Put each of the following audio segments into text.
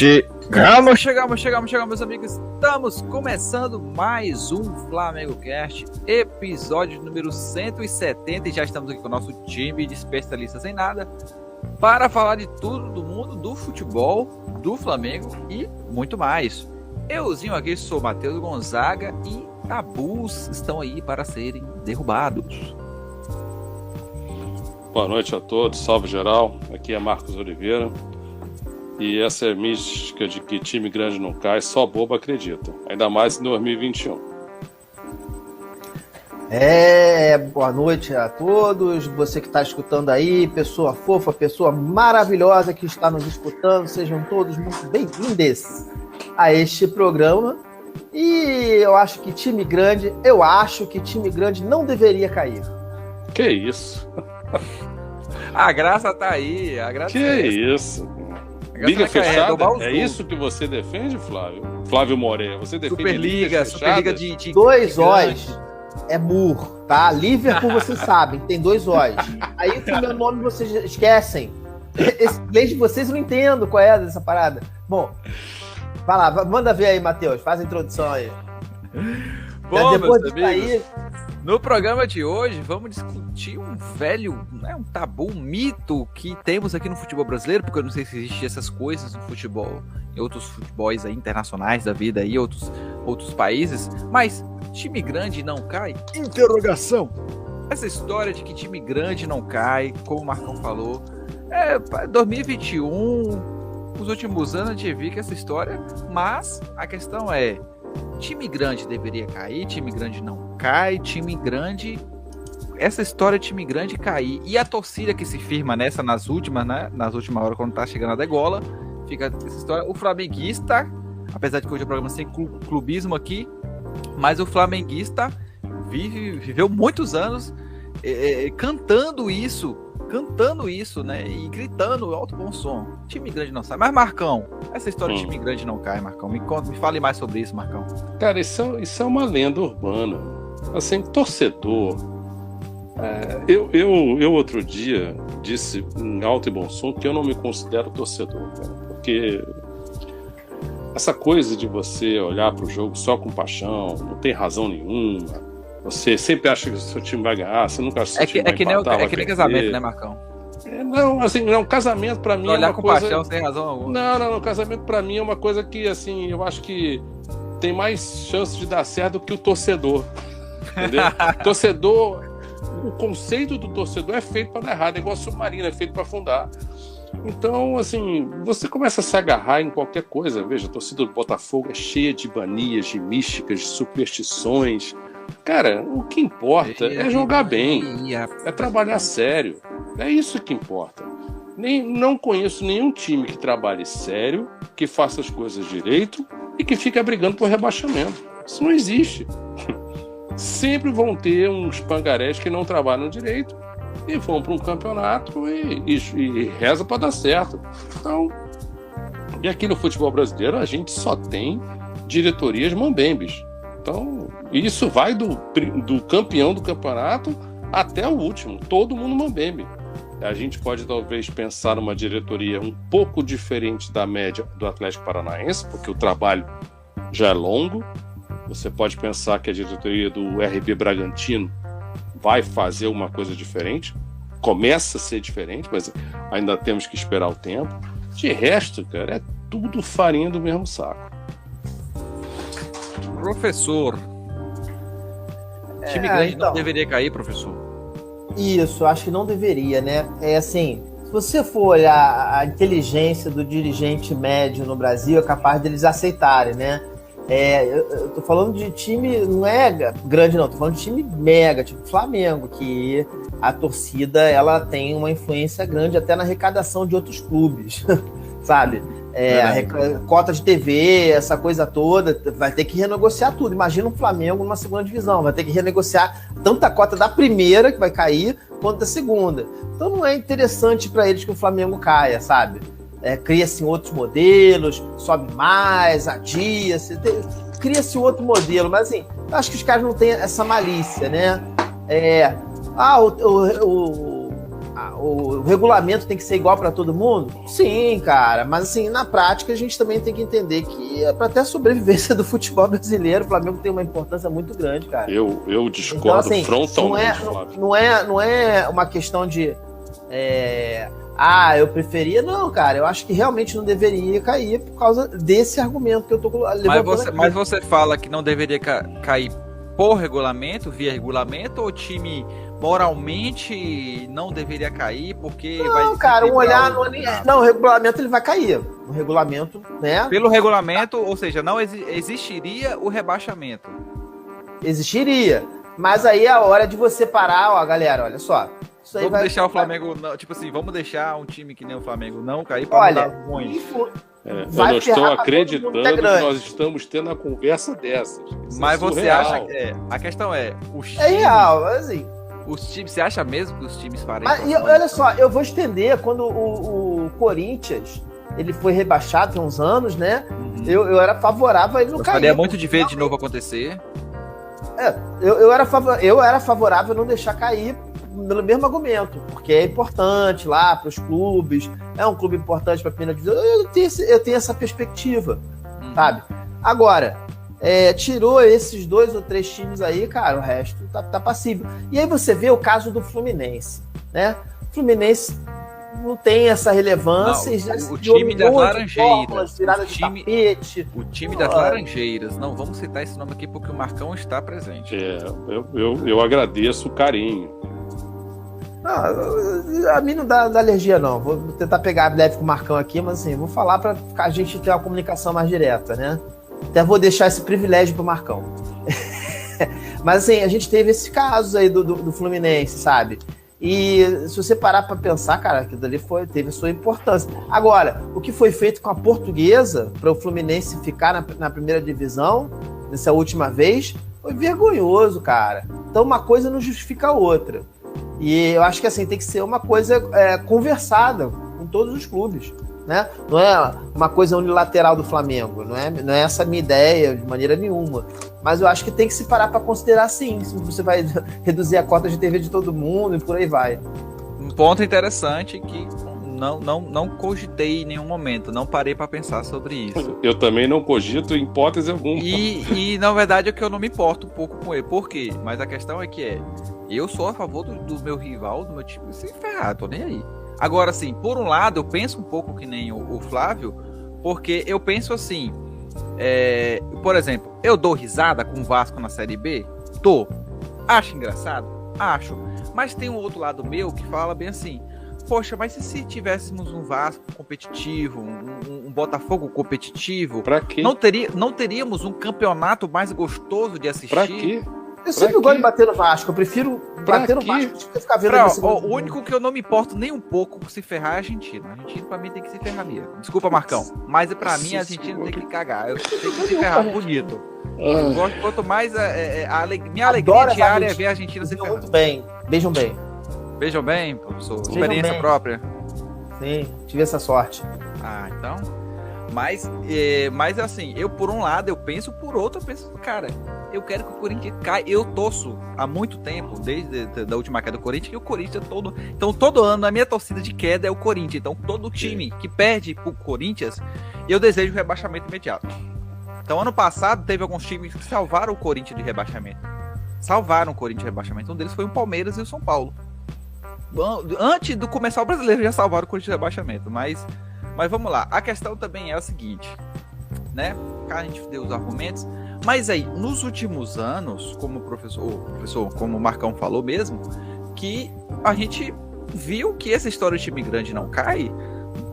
Chegamos, meus amigos. Estamos começando mais um Flamengo Cast, episódio número 170. E já estamos aqui com o nosso time de especialistas em nada para falar de tudo do mundo do futebol, do Flamengo e muito mais. Euzinho aqui, sou Matheus Gonzaga e tabus estão aí para serem derrubados. Boa noite a todos, salve geral. Aqui é Marcos Oliveira. E essa é mística de que time grande não cai, só bobo acredita. Ainda mais em 2021. Boa noite a todos. Você que está escutando aí, pessoa fofa, pessoa maravilhosa que está nos escutando, sejam todos muito bem-vindos a este programa. E eu acho que time grande não deveria cair. Que isso? A graça tá aí, isso? Liga fechada? É isso que você defende, Flávio Moreira? Você defende Superliga de 2 O's é burro, tá? Liverpool vocês sabem, tem 2 O's. Aí o meu nome vocês esquecem. Esse inglês de vocês eu não entendo qual é dessa parada. Bom, vai lá, manda ver aí, Matheus, faz a introdução aí. Bom, depois meus amigos, no programa de hoje vamos discutir um velho, um tabu, um mito que temos aqui no futebol brasileiro, porque eu não sei se existem essas coisas no futebol, em outros futebols aí, internacionais da vida aí, outros países, mas time grande não cai? Interrogação! Essa história de que time grande não cai, como o Marcão falou, 2021, os últimos anos a gente viu que essa história, mas a questão é, time grande deveria cair, time grande não cai, time grande... Essa história de time grande cair e a torcida que se firma nessa nas últimas horas, quando tá chegando a degola, fica essa história. O flamenguista, apesar de que hoje o programa sem clubismo aqui, mas o flamenguista viveu muitos anos cantando isso, né? E gritando alto bom som. Time grande não sai. Mas, Marcão, essa história de time grande não cai, Marcão. Me fale mais sobre isso, Marcão. Cara, isso é uma lenda urbana. Assim, torcedor. Eu outro dia disse em alto e bom som que eu não me considero torcedor, cara, porque essa coisa de você olhar para o jogo só com paixão, não tem razão nenhuma, você sempre acha que o seu time vai ganhar, você nunca acha que o seu time vai empatar, é que nem casamento, né, Marcão? Casamento para mim olhar é uma com coisa... paixão sem razão alguma. Não, casamento para mim é uma coisa que, assim, eu acho que tem mais chance de dar certo do que o torcedor, entendeu? O conceito do torcedor é feito para dar errado, é igual submarino, é feito para afundar. Então, assim, você começa a se agarrar em qualquer coisa. Veja, a torcida do Botafogo é cheia de manias, de místicas, de superstições. Cara, o que importa é jogar bem, é trabalhar sério. É isso que importa. Não conheço nenhum time que trabalhe sério, que faça as coisas direito e que fique brigando por rebaixamento. Isso não existe. Sempre vão ter uns pangarés que não trabalham direito e vão para um campeonato e reza para dar certo. Então, e aqui no futebol brasileiro a gente só tem diretorias mambembes. Então, isso vai do campeão do campeonato até o último, todo mundo mambembe. A gente pode talvez pensar numa diretoria um pouco diferente da média do Atlético Paranaense, porque o trabalho já é longo. Você pode pensar que a diretoria do RB Bragantino vai fazer uma coisa diferente. Começa a ser diferente, mas ainda temos que esperar o tempo. De resto, cara, é tudo farinha do mesmo saco. Professor, time grande não deveria cair, professor? Isso, acho que não deveria, né? É assim, se você for olhar a inteligência do dirigente médio no Brasil, é capaz deles aceitarem, né? Eu tô falando de time, não é grande não, tô falando de time mega, tipo Flamengo, que a torcida, ela tem uma influência grande até na arrecadação de outros clubes, sabe? A cota de TV, essa coisa toda, vai ter que renegociar tudo. Imagina um Flamengo numa segunda divisão, vai ter que renegociar tanto a cota da primeira, que vai cair, quanto da segunda. Então não é interessante para eles que o Flamengo caia, sabe? Cria-se outros modelos, sobe mais, adia, cria-se outro modelo, mas assim, eu acho que os caras não têm essa malícia, né? O o regulamento tem que ser igual para todo mundo? Sim, cara, mas assim, na prática a gente também tem que entender que para até a sobrevivência do futebol brasileiro, o Flamengo tem uma importância muito grande, cara. Eu discordo então, assim, frontalmente, Flávio. Não é uma questão de eu preferia. Não, cara, eu acho que realmente não deveria cair por causa desse argumento que eu tô levantando. Mas você fala que não deveria cair por regulamento, via regulamento, ou o time moralmente não deveria cair porque não, cara, um olhar não, o regulamento ele vai cair. O regulamento, né? Pelo regulamento, ou seja, não existiria o rebaixamento. Existiria, mas aí é a hora de você parar, galera, olha só. Isso aí vamos deixar o Flamengo, tipo assim, vamos deixar um time que nem o Flamengo não cair para olha, mudar ruim. Eu não estou acreditando que nós estamos tendo uma conversa dessas. Mas você acha que a questão é os times, é real, assim. Os times, você acha mesmo que os times farem? Mas olha só, eu vou estender quando o Corinthians ele foi rebaixado há uns anos, né? Uhum. Eu era favorável a ele não cair. Gostaria muito de ver de novo acontecer. Eu era favorável a não deixar cair pelo mesmo argumento, porque é importante lá para os clubes, é um clube importante para a primeira divisão. Eu tenho essa perspectiva, sabe? Agora, tirou esses 2 ou 3 times aí, cara, o resto tá passível. E aí você vê o caso do Fluminense, né? O Fluminense não tem essa relevância. Não, o time das Laranjeiras. O time das Laranjeiras. Não, vamos citar esse nome aqui porque o Marcão está presente. Eu agradeço o carinho. Não, a mim não dá alergia, não. Vou tentar pegar leve com o Marcão aqui, mas assim, vou falar para a gente ter uma comunicação mais direta, né? Até vou deixar esse privilégio pro Marcão. Mas assim, a gente teve esses casos aí do Fluminense, sabe? E se você parar para pensar, cara, aquilo dali teve a sua importância. Agora, o que foi feito com a Portuguesa para o Fluminense ficar na primeira divisão, nessa última vez, foi vergonhoso, cara. Então uma coisa não justifica a outra. E eu acho que assim, tem que ser uma coisa conversada com todos os clubes, né? Não é uma coisa unilateral do Flamengo, não é essa a minha ideia de maneira nenhuma. Mas eu acho que tem que se parar para considerar sim, se você vai reduzir a cota de TV de todo mundo e por aí vai. Um ponto interessante que não cogitei em nenhum momento, não parei para pensar sobre isso. Eu também não cogito em hipótese alguma. E na verdade é que eu não me importo um pouco com ele. Por quê? Mas a questão é que eu sou a favor do meu rival, do meu time, se ferrar, tô nem aí. Agora, assim, por um lado, eu penso um pouco que nem o Flávio, porque eu penso assim, por exemplo, eu dou risada com o Vasco na Série B? Acho engraçado? Acho. Mas tem um outro lado meu que fala bem assim, poxa, mas e se tivéssemos um Vasco competitivo, um Botafogo competitivo? Pra quê? Não teríamos um campeonato mais gostoso de assistir? Pra quê? Eu sempre gosto de bater no Vasco, eu prefiro bater no Vasco do que ficar vendo o único que eu não me importo nem um pouco se ferrar é a Argentina. A Argentina pra mim tem que se ferrar mesmo. Desculpa, Marcão, mas pra mim a Argentina tem que cagar. Eu tenho que se ferrar bonito. Quanto mais minha alegria diária é ver a Argentina se ferrar. Muito bem, beijam bem. Beijam bem, professor? Experiência própria? Sim, tive essa sorte. Então... Mas assim, eu por um lado eu penso, por outro eu penso, cara, eu quero que o Corinthians caia. Eu torço há muito tempo, desde a última queda do Corinthians, que o Corinthians então todo ano a minha torcida de queda é o Corinthians. Então todo time que perde pro Corinthians, eu desejo rebaixamento imediato. Então ano passado teve alguns times que salvaram o Corinthians de rebaixamento. Um deles foi o Palmeiras e o São Paulo. Antes de começar o Brasileiro já salvaram o Corinthians de rebaixamento, mas vamos lá, a questão também é a seguinte, né? A gente deu os argumentos, mas aí, nos últimos anos, como como o Marcão falou mesmo, que a gente viu que essa história de time grande não cai,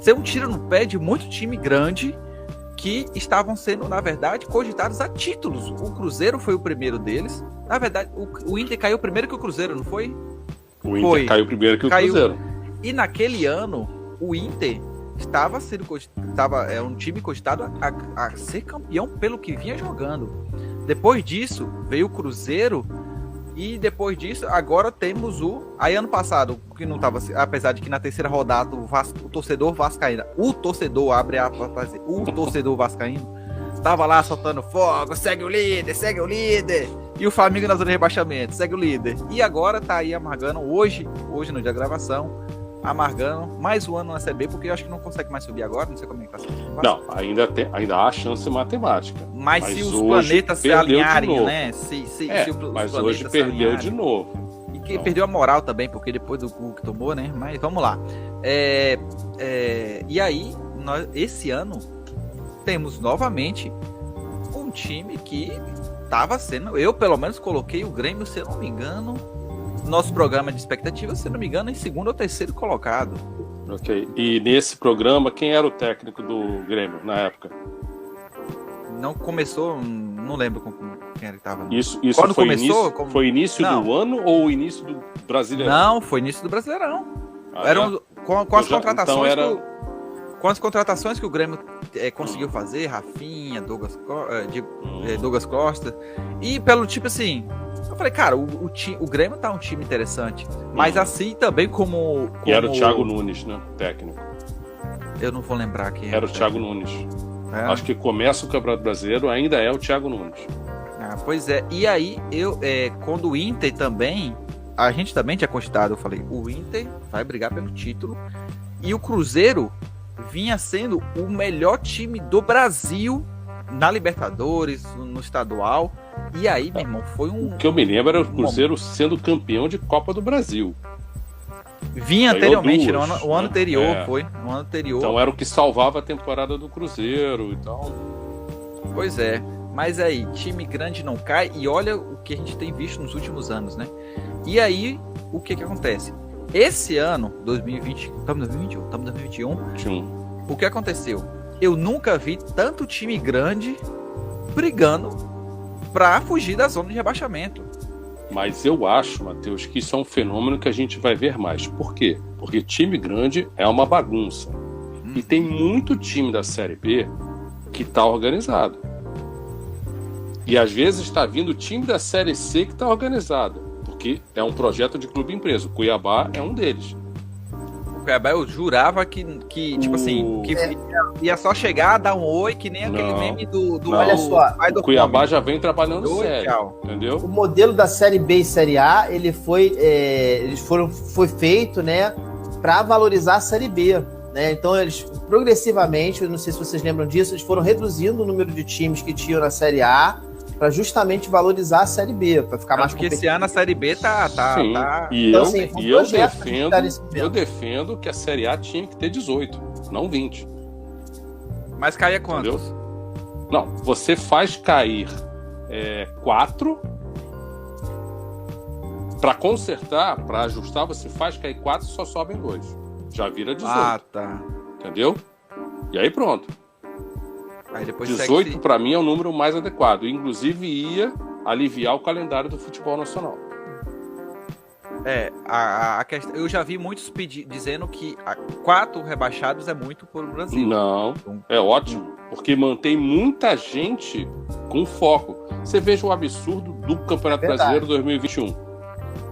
ser um tiro no pé de muito time grande que estavam sendo, na verdade, cogitados a títulos. O Cruzeiro foi o primeiro deles. Na verdade, o Inter caiu primeiro que o Cruzeiro, não foi? O Inter caiu primeiro que o Cruzeiro. E naquele ano, o Inter era um time cogitado a ser campeão pelo que vinha jogando. Depois disso veio o Cruzeiro e depois disso agora temos aí ano passado, que não tava, apesar de que na terceira rodada o torcedor vascaíno, o torcedor vascaíno estava lá soltando fogo, segue o líder, e o Flamengo na zona de rebaixamento, segue o líder. E agora tá aí amargando hoje no dia da gravação, amargando mais um ano na Série B, porque eu acho que não consegue mais subir agora, não sei como é que tá sendo. Não, ainda há chance matemática. Mas se os hoje planetas se perdeu de alinharem, novo. né? Se os Mas planetas hoje se perdeu alinharem. de novo. E que perdeu a moral também, porque depois do gol que tomou, né? Mas vamos lá. E aí, esse ano, temos novamente um time que estava sendo... Eu, pelo menos, coloquei o Grêmio, se eu não me engano, nosso programa de expectativa, se eu não me engano, em segundo ou terceiro colocado. Ok. E nesse programa, quem era o técnico do Grêmio na época? Não começou, não lembro com quem era que estava. Isso Quando foi começou, foi início não. do ano ou início do Brasileirão? Não, foi início do Brasileirão. Com as contratações então com as contratações que o Grêmio conseguiu fazer, Rafinha, Douglas Costa, e pelo tipo assim, eu falei, cara, o Grêmio tá um time interessante, mas assim também como... E era o Thiago Nunes, né, técnico. Eu não vou lembrar quem era o Thiago Nunes. É. Acho que começa o Campeonato Brasileiro, ainda é o Thiago Nunes. Pois é, e aí quando o Inter também, a gente também tinha cogitado, eu falei, o Inter vai brigar pelo título, e o Cruzeiro vinha sendo o melhor time do Brasil na Libertadores, no estadual, e aí, meu irmão, foi um... O que eu me lembro era o Cruzeiro sendo campeão de Copa do Brasil. Vinha anteriormente, duas, no ano anterior, É. foi, no ano anterior. Então era o que salvava a temporada do Cruzeiro e tal. Pois é, mas aí, time grande não cai, e olha o que a gente tem visto nos últimos anos, né? E aí, o que acontece? Esse ano, 2020, estamos em 2021, estamos em 2021, o que aconteceu? Eu nunca vi tanto time grande brigando pra fugir da zona de rebaixamento. Mas eu acho, Matheus, que isso é um fenômeno que a gente vai ver mais. Por quê? Porque time grande é uma bagunça. E tem muito time da Série B que tá organizado. E às vezes está vindo o time da Série C que tá organizado. Porque é um projeto de clube-empresa. O Cuiabá é um deles. O Cuiabá eu jurava que tipo assim, que ia só chegar, dar um oi, que nem aquele meme do olha só, o Cuiabá já vem trabalhando sério, tchau. entendeu? O modelo da Série B e Série A, ele foi feito, né, para valorizar a Série B, né? Então eles progressivamente, eu não sei se vocês lembram disso, eles foram reduzindo o número de times que tinham na Série A para justamente valorizar a Série B, para ficar mais competitivo. Porque esse ano a Série B tá... Sim. E então, eu defendo que a Série A tinha que ter 18, não 20. Mas caia quantos? Entendeu? Não, você faz cair 4 para consertar, para ajustar, você faz cair 4 e só sobem 2. Já vira 18. Ah, tá. Entendeu? E aí pronto. Aí depois 18 para mim é o número mais adequado. Inclusive ia aliviar o calendário do futebol nacional. A questão, eu já vi muitos dizendo que 4 rebaixados é muito para o Brasil. Não, é ótimo, porque mantém muita gente com foco. Você veja o absurdo do Campeonato Brasileiro 2021.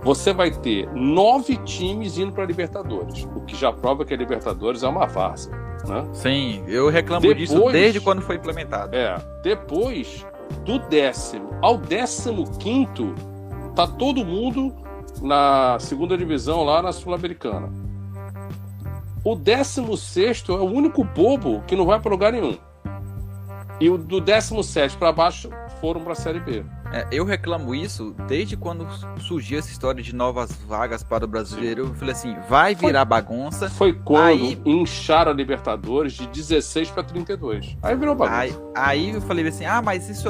Você vai ter 9 times indo para a Libertadores, o que já prova que a Libertadores é uma várzea, né? Sim, eu reclamo disso desde quando foi implementado. Depois do 10º ao 15º, tá todo mundo na segunda divisão lá na Sul-Americana. O 16º é o único bobo que não vai para lugar nenhum. E o do 17º para baixo foram para a Série B. Eu reclamo isso desde quando surgiu essa história de novas vagas para o brasileiro. Eu falei assim, vai virar bagunça. Foi quando incharam a Libertadores de 16 para 32. Aí virou bagunça. Aí eu falei assim, mas isso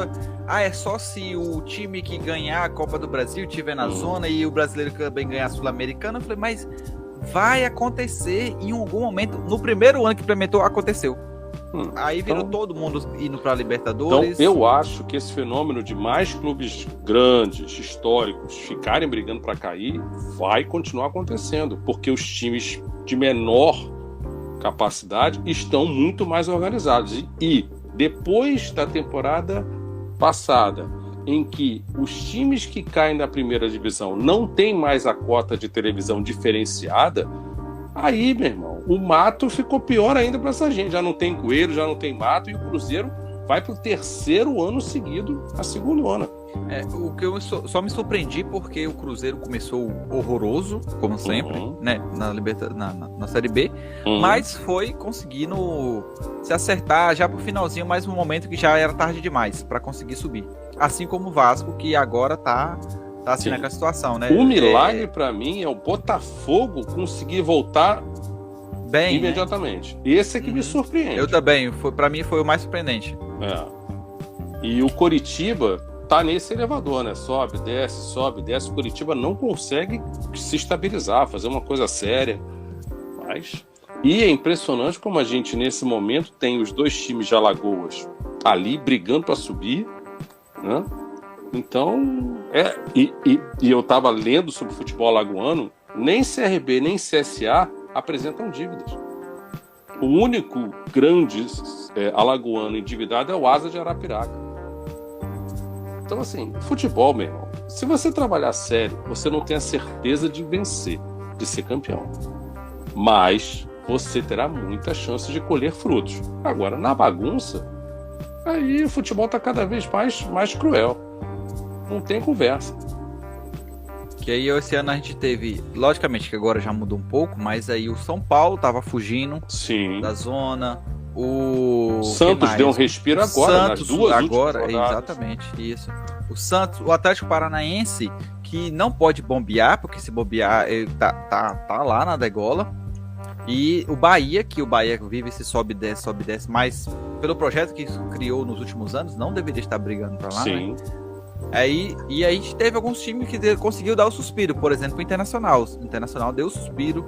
é só se o time que ganhar a Copa do Brasil estiver na zona e o brasileiro também ganhar a Sul-Americana. Eu falei, mas vai acontecer em algum momento. No primeiro ano que implementou, aconteceu. Aí virou todo mundo indo para a Libertadores. Então eu acho que esse fenômeno de mais clubes grandes, históricos, ficarem brigando para cair, vai continuar acontecendo, porque os times de menor capacidade estão muito mais organizados. E depois da temporada passada, em que os times que caem na primeira divisão não têm mais a cota de televisão diferenciada, aí, meu irmão, o mato ficou pior ainda para essa gente. Já não tem coelho, já não tem mato, e o Cruzeiro vai para o 3º ano seguido a segundona. O que eu só me surpreendi porque o Cruzeiro começou horroroso, como sempre, né? Na Série B, mas foi conseguindo se acertar já pro finalzinho, mais um momento que já era tarde demais para conseguir subir. Assim como o Vasco, que agora tá assim naquela situação, né? O milagre para mim é o Botafogo conseguir voltar bem imediatamente. Né? Esse é que me surpreende. Eu também, para mim foi o mais surpreendente. E o Coritiba tá nesse elevador, né? Sobe, desce. O Coritiba não consegue se estabilizar, fazer uma coisa séria. E é impressionante como a gente, nesse momento, tem os dois times de Alagoas ali brigando para subir, né? Então, e eu tava lendo sobre o futebol alagoano, nem CRB, nem CSA apresentam dívidas. O único grande alagoano endividado é o Asa de Arapiraca. Então, assim, futebol, meu irmão, se você trabalhar sério, você não tem a certeza de vencer, de ser campeão. Mas você terá muita chance de colher frutos. Agora, na bagunça, aí o futebol está cada vez mais cruel. Não tem conversa. Que aí esse ano a gente teve, logicamente que agora já mudou um pouco, mas aí o São Paulo tava fugindo da zona. O Santos deu um respiro agora, nas duas últimas rodadas. Exatamente, isso. O Santos, o Atlético Paranaense, que não pode bombear, porque se bombear ele tá lá na degola. E o Bahia, que o Bahia vive esse sobe e desce, mas pelo projeto que isso criou nos últimos anos, não deveria estar brigando para lá, Sim. Né? E aí a gente teve alguns times que conseguiu dar o suspiro, por exemplo, o Internacional. O Internacional deu o suspiro,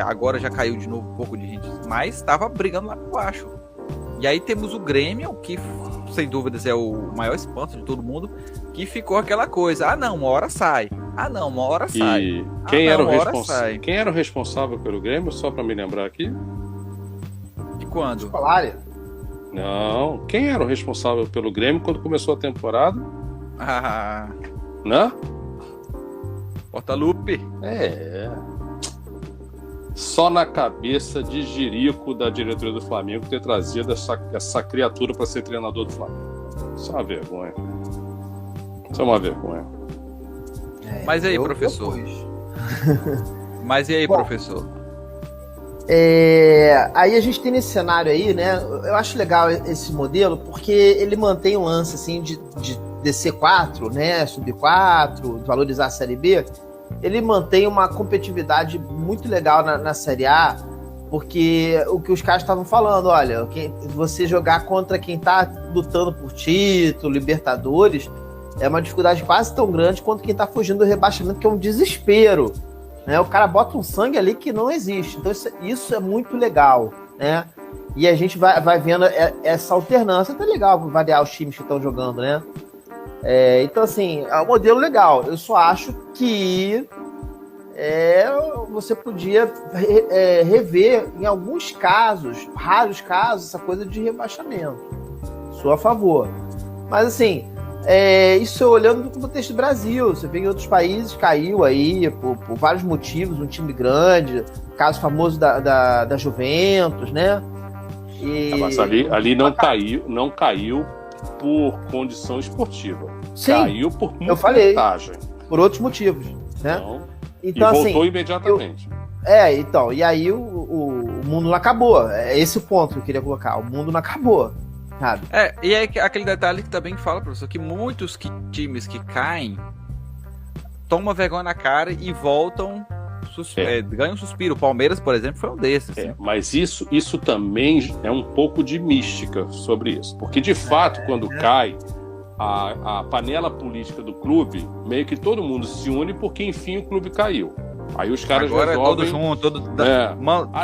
agora já caiu de novo um pouco de gente, mas estava brigando lá por baixo. E aí temos o Grêmio, que sem dúvidas é o maior espanto de todo mundo, que ficou aquela coisa, uma hora sai. Uma hora sai. E quem era o responsável pelo Grêmio, só para me lembrar aqui? De quando? Scolari. Não, quem era o responsável pelo Grêmio quando começou a temporada? Né? Portaluppi. Só na cabeça de Jirico da diretoria do Flamengo ter trazido essa criatura para ser treinador do Flamengo. Isso é uma vergonha. Isso é uma vergonha. Mas e aí, professor? Professor? Aí a gente tem nesse cenário aí, né? Eu acho legal esse modelo porque ele mantém um lance assim de descer 4, né? Subir 4, valorizar a Série B. Ele mantém uma competitividade muito legal na Série A, porque o que os caras estavam falando, olha, você jogar contra quem tá lutando por título, Libertadores, é uma dificuldade quase tão grande quanto quem tá fugindo do rebaixamento, que é um desespero. Né? O cara bota um sangue ali que não existe. Então isso é muito legal, né? E a gente vai vendo essa alternância. Tá legal variar os times que estão jogando, né? Então, assim, é um modelo legal. Eu só acho que você podia rever, em alguns casos, raros casos, essa coisa de rebaixamento. Sou a favor. Mas, assim, isso olhando no contexto do Brasil. Você vê que em outros países caiu aí por vários motivos, um time grande, caso famoso da Juventus, né? Mas ali não caiu por condição esportiva. Sim, caiu por muita eu falei, vantagem. Por outros motivos, né? Então, e voltou assim, imediatamente. E aí o mundo não acabou. É esse o ponto que eu queria colocar. O mundo não acabou. Sabe? E aí aquele detalhe que também fala, professor, que muitos times que caem tomam vergonha na cara e voltam, ganham um suspiro. O Palmeiras, por exemplo, foi um desses. Mas isso também é um pouco de mística sobre isso. Porque, de fato, quando cai a panela política do clube, meio que todo mundo se une porque, enfim, o clube caiu. Aí os caras agora resolvem... todos juntos,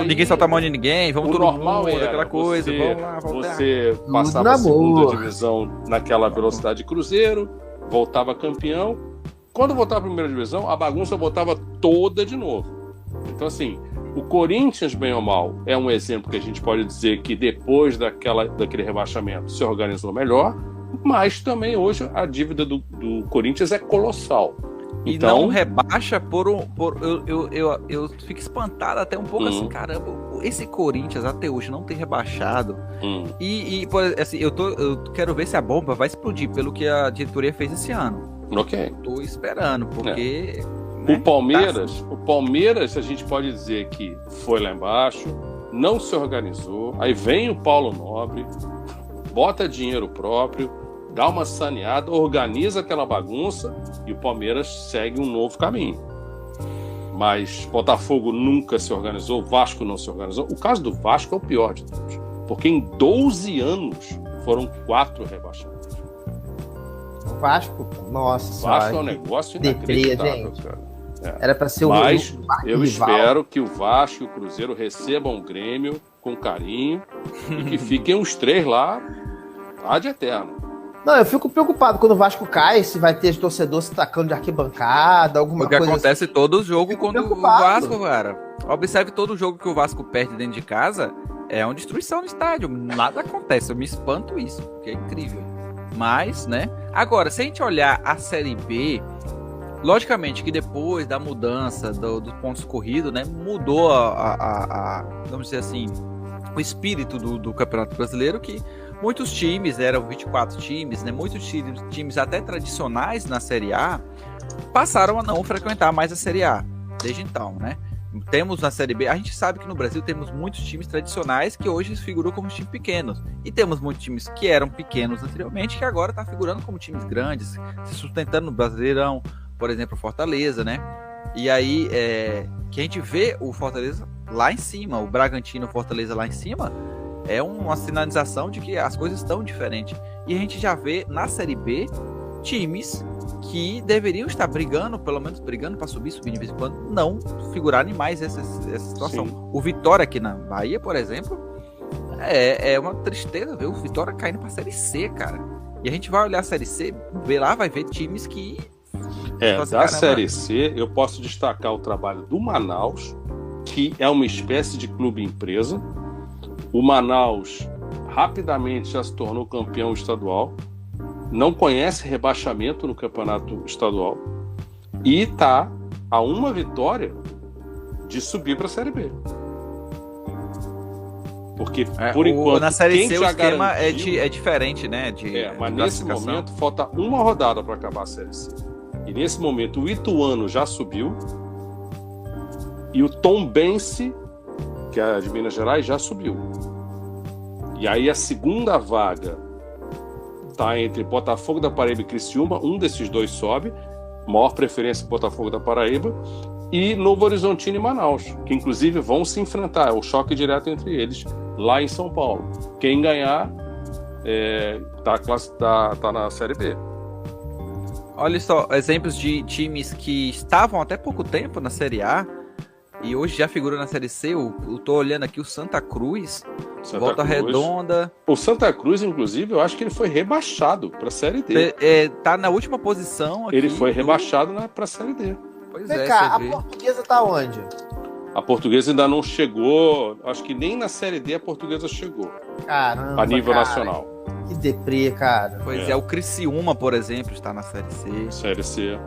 ninguém solta a mão de ninguém, vamos todo mundo, aquela coisa, vamos lá, você passava a segunda divisão naquela velocidade de cruzeiro, voltava campeão. Quando voltava a primeira divisão, a bagunça voltava toda de novo. Então, assim, o Corinthians, bem ou mal, é um exemplo que a gente pode dizer que depois daquele rebaixamento se organizou melhor, mas também hoje a dívida do Corinthians é colossal. E Então, não rebaixa eu fico espantado até um pouco assim, caramba, esse Corinthians até hoje não tem rebaixado. Assim, eu quero ver se a bomba vai explodir pelo que a diretoria fez esse ano. Ok. Tô esperando, porque... Né, O Palmeiras, a gente pode dizer que foi lá embaixo, não se organizou, aí vem o Paulo Nobre, bota dinheiro próprio, dá uma saneada, organiza aquela bagunça e o Palmeiras segue um novo caminho. Mas Botafogo nunca se organizou, o Vasco não se organizou. O caso do Vasco é o pior de todos, porque em 12 anos foram 4 rebaixamentos. O Vasco, nossa O Vasco senhora, é um negócio deprê, inacreditável, gente. cara. Era para ser Mas eu rival. espero que o Vasco e o Cruzeiro recebam o Grêmio com carinho e que fiquem os 3 lá de eterno. Não, eu fico preocupado quando o Vasco cai, se vai ter torcedor se tacando de arquibancada, alguma coisa. O que acontece assim. todo jogo quando o preocupado. Vasco, cara. Observe todo jogo que o Vasco perde dentro de casa, é uma destruição no estádio. Nada acontece, eu me espanto isso, porque é incrível. Mas, né? Agora, se a gente olhar a Série B, logicamente que depois da mudança dos pontos corridos, né? Mudou vamos dizer assim, o espírito do Campeonato Brasileiro, que muitos times, eram 24 times, né? Muitos times até tradicionais na Série A passaram a não frequentar mais a Série A desde então, né? Temos na Série B, a gente sabe que no Brasil temos muitos times tradicionais que hoje figuram como times pequenos, e temos muitos times que eram pequenos anteriormente que agora estão figurando como times grandes, se sustentando no Brasileirão, por exemplo, Fortaleza, né? E aí, que a gente vê o Fortaleza lá em cima, o Bragantino, o Fortaleza lá em cima, é uma sinalização de que as coisas estão diferentes. E a gente já vê na Série B times que deveriam estar brigando, pelo menos brigando para subir de vez em quando, não figurarem mais essa situação. Sim. O Vitória aqui na Bahia, por exemplo, é uma tristeza ver o Vitória caindo para a Série C, cara. E a gente vai olhar a Série C, vai ver times que... da Série C, eu posso destacar o trabalho do Manaus, que é uma espécie de clube-empresa. O Manaus rapidamente já se tornou campeão estadual, não conhece rebaixamento no campeonato estadual e está a uma vitória de subir para a Série B. Porque, por enquanto, na Série C o esquema garantiu, é diferente, né? Mas nesse momento falta uma rodada para acabar a Série C. E nesse momento o Ituano já subiu e o Tombense, que é de Minas Gerais, já subiu. E aí a segunda vaga está entre Botafogo da Paraíba e Criciúma, um desses dois sobe, maior preferência Botafogo da Paraíba, e Novo Horizontino e Manaus, que inclusive vão se enfrentar, é o choque direto entre eles, lá em São Paulo. Quem ganhar tá na Série B. Olha só, exemplos de times que estavam até pouco tempo na Série A e hoje já figuram na Série C. Eu tô olhando aqui o Santa Cruz, Volta Redonda. O Santa Cruz, inclusive, eu acho que ele foi rebaixado para a Série D. Tá na última posição aqui. Ele foi rebaixado para a Série D. Pois Vem cá, a Portuguesa tá onde? A Portuguesa ainda não chegou, acho que nem na Série D a Portuguesa chegou. Caramba, a nível nacional. Que deprê, cara. Pois o Criciúma, por exemplo, está na Série C. Série C.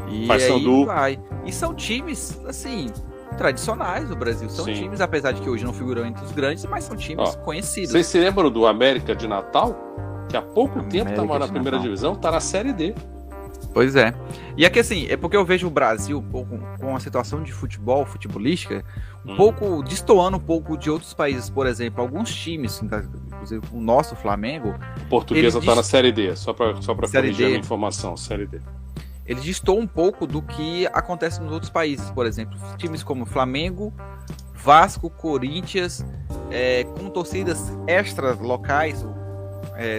E Paysandu. aí vai. E são times, assim, tradicionais do Brasil. São times, apesar de que hoje não figuram entre os grandes, mas são times conhecidos. Vocês se lembram do América de Natal? Que há pouco tempo estava na primeira divisão, está na Série D. Pois é. E aqui, assim, é porque eu vejo o Brasil um pouco com a situação de futebolística, um pouco destoando um pouco de outros países. Por exemplo, alguns times, inclusive o nosso Flamengo. A Portuguesa está na Série D, só para corrigir a minha informação, Série D. Ele destoa um pouco do que acontece nos outros países. Por exemplo, times como Flamengo, Vasco, Corinthians, com torcidas extra locais.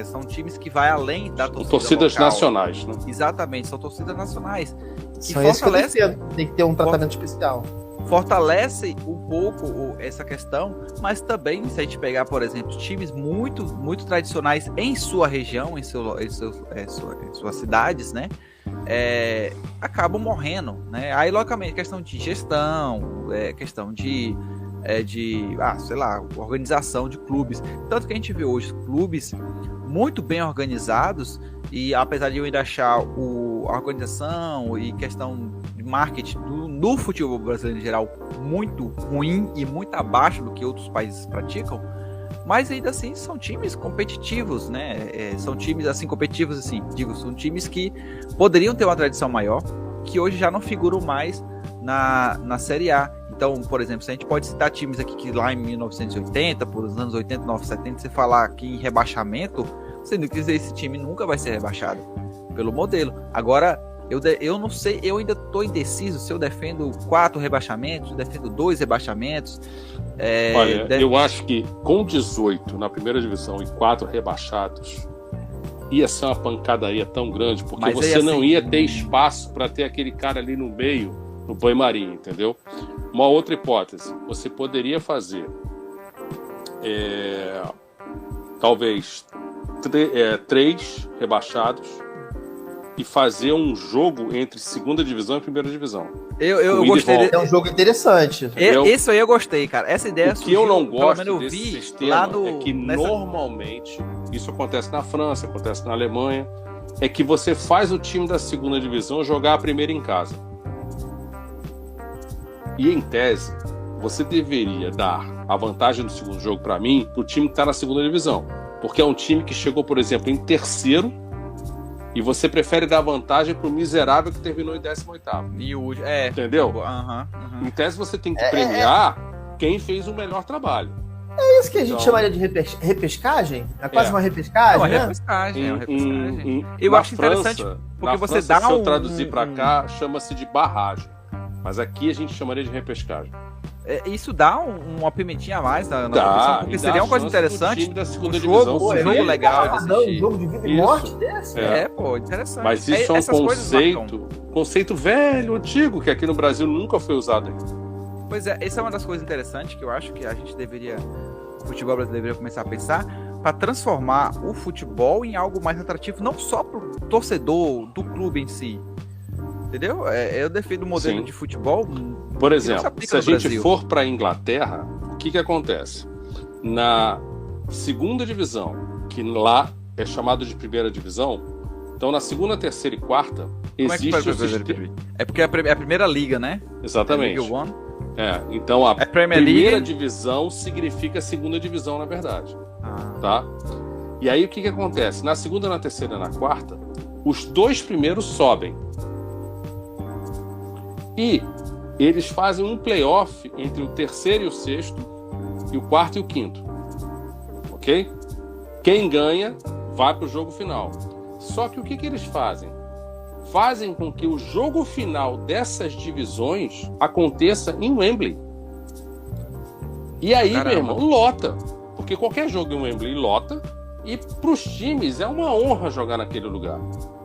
São times que vai além da torcida torcidas local. Nacionais, né? Exatamente, são torcidas nacionais. Que fortalece, tem que ter um tratamento especial. Fortalece um pouco essa questão, mas também, se a gente pegar, por exemplo, times muito, muito tradicionais em sua região, em suas cidades, né? Acabam morrendo, né? Aí, logicamente, questão de gestão, questão de organização de clubes. Tanto que a gente vê hoje clubes muito bem organizados e, apesar de eu ainda achar o organização e questão de marketing no futebol brasileiro em geral muito ruim e muito abaixo do que outros países praticam, mas ainda assim são times competitivos, né? São times assim competitivos, assim, são times que poderiam ter uma tradição maior, que hoje já não figuram mais na Série A. Então, por exemplo, se a gente pode citar times aqui que lá em 1980, por os anos 80, 90, 70, você falar aqui em rebaixamento, você não quer dizer esse time nunca vai ser rebaixado pelo modelo. Agora, eu não sei, eu ainda estou indeciso se eu defendo 4 rebaixamentos, defendo 2 rebaixamentos. Olha, eu acho que com 18 na primeira divisão e 4 rebaixados, ia ser uma pancadaria tão grande, porque mas você assim, não ia ter espaço para ter aquele cara ali no meio, no banho-maria, entendeu? Uma outra hipótese, você poderia fazer talvez 3 rebaixados e fazer um jogo entre segunda divisão e primeira divisão. Eu gostei. É um jogo interessante. Isso aí eu gostei, cara. Essa ideia o que eu não gosto eu desse vi sistema lá é que normalmente, isso acontece na França, acontece na Alemanha, é que você faz o time da segunda divisão jogar a primeira em casa. E em tese, você deveria dar a vantagem do segundo jogo para mim, pro time que está na segunda divisão. Porque é um time que chegou, por exemplo, em terceiro, e você prefere dar vantagem pro miserável que terminou em 18º. E o entendeu? Em tese, você tem que premiar quem fez o melhor trabalho. É isso que a gente chamaria de repescagem? É quase uma repescagem, uma né? repescagem, é uma repescagem. Eu acho interessante porque você dá se eu traduzir para cá, chama-se de barragem. Mas aqui a gente chamaria de repescagem. Isso dá uma pimentinha a mais na competição, porque seria uma coisa interessante. Um jogo legal de assistir. Um jogo de vida e morte desse? Interessante. Mas isso é um conceito velho, antigo, que aqui no Brasil nunca foi usado ainda. Pois é, essa é uma das coisas interessantes que eu acho que a gente o futebol brasileiro deveria começar a pensar para transformar o futebol em algo mais atrativo, não só para o torcedor do clube em si. Entendeu? Eu defendo o modelo de futebol. Por exemplo, se a gente for para a Inglaterra, o que acontece? Na segunda divisão, que lá é chamado de primeira divisão, então na segunda, terceira e quarta existe o sistema. É porque é a primeira liga, né? Exatamente. Liga One. Então a primeira divisão significa segunda divisão, na verdade. Tá? E aí o que acontece? Na segunda, na terceira e na quarta, os 2 primeiros sobem. E eles fazem um playoff entre o terceiro e o sexto, e o quarto e o quinto. Ok? Quem ganha vai para o jogo final. Só que o que eles fazem? Fazem com que o jogo final dessas divisões aconteça em Wembley. E aí, meu irmão, lota. Porque qualquer jogo em Wembley lota, e para os times é uma honra jogar naquele lugar.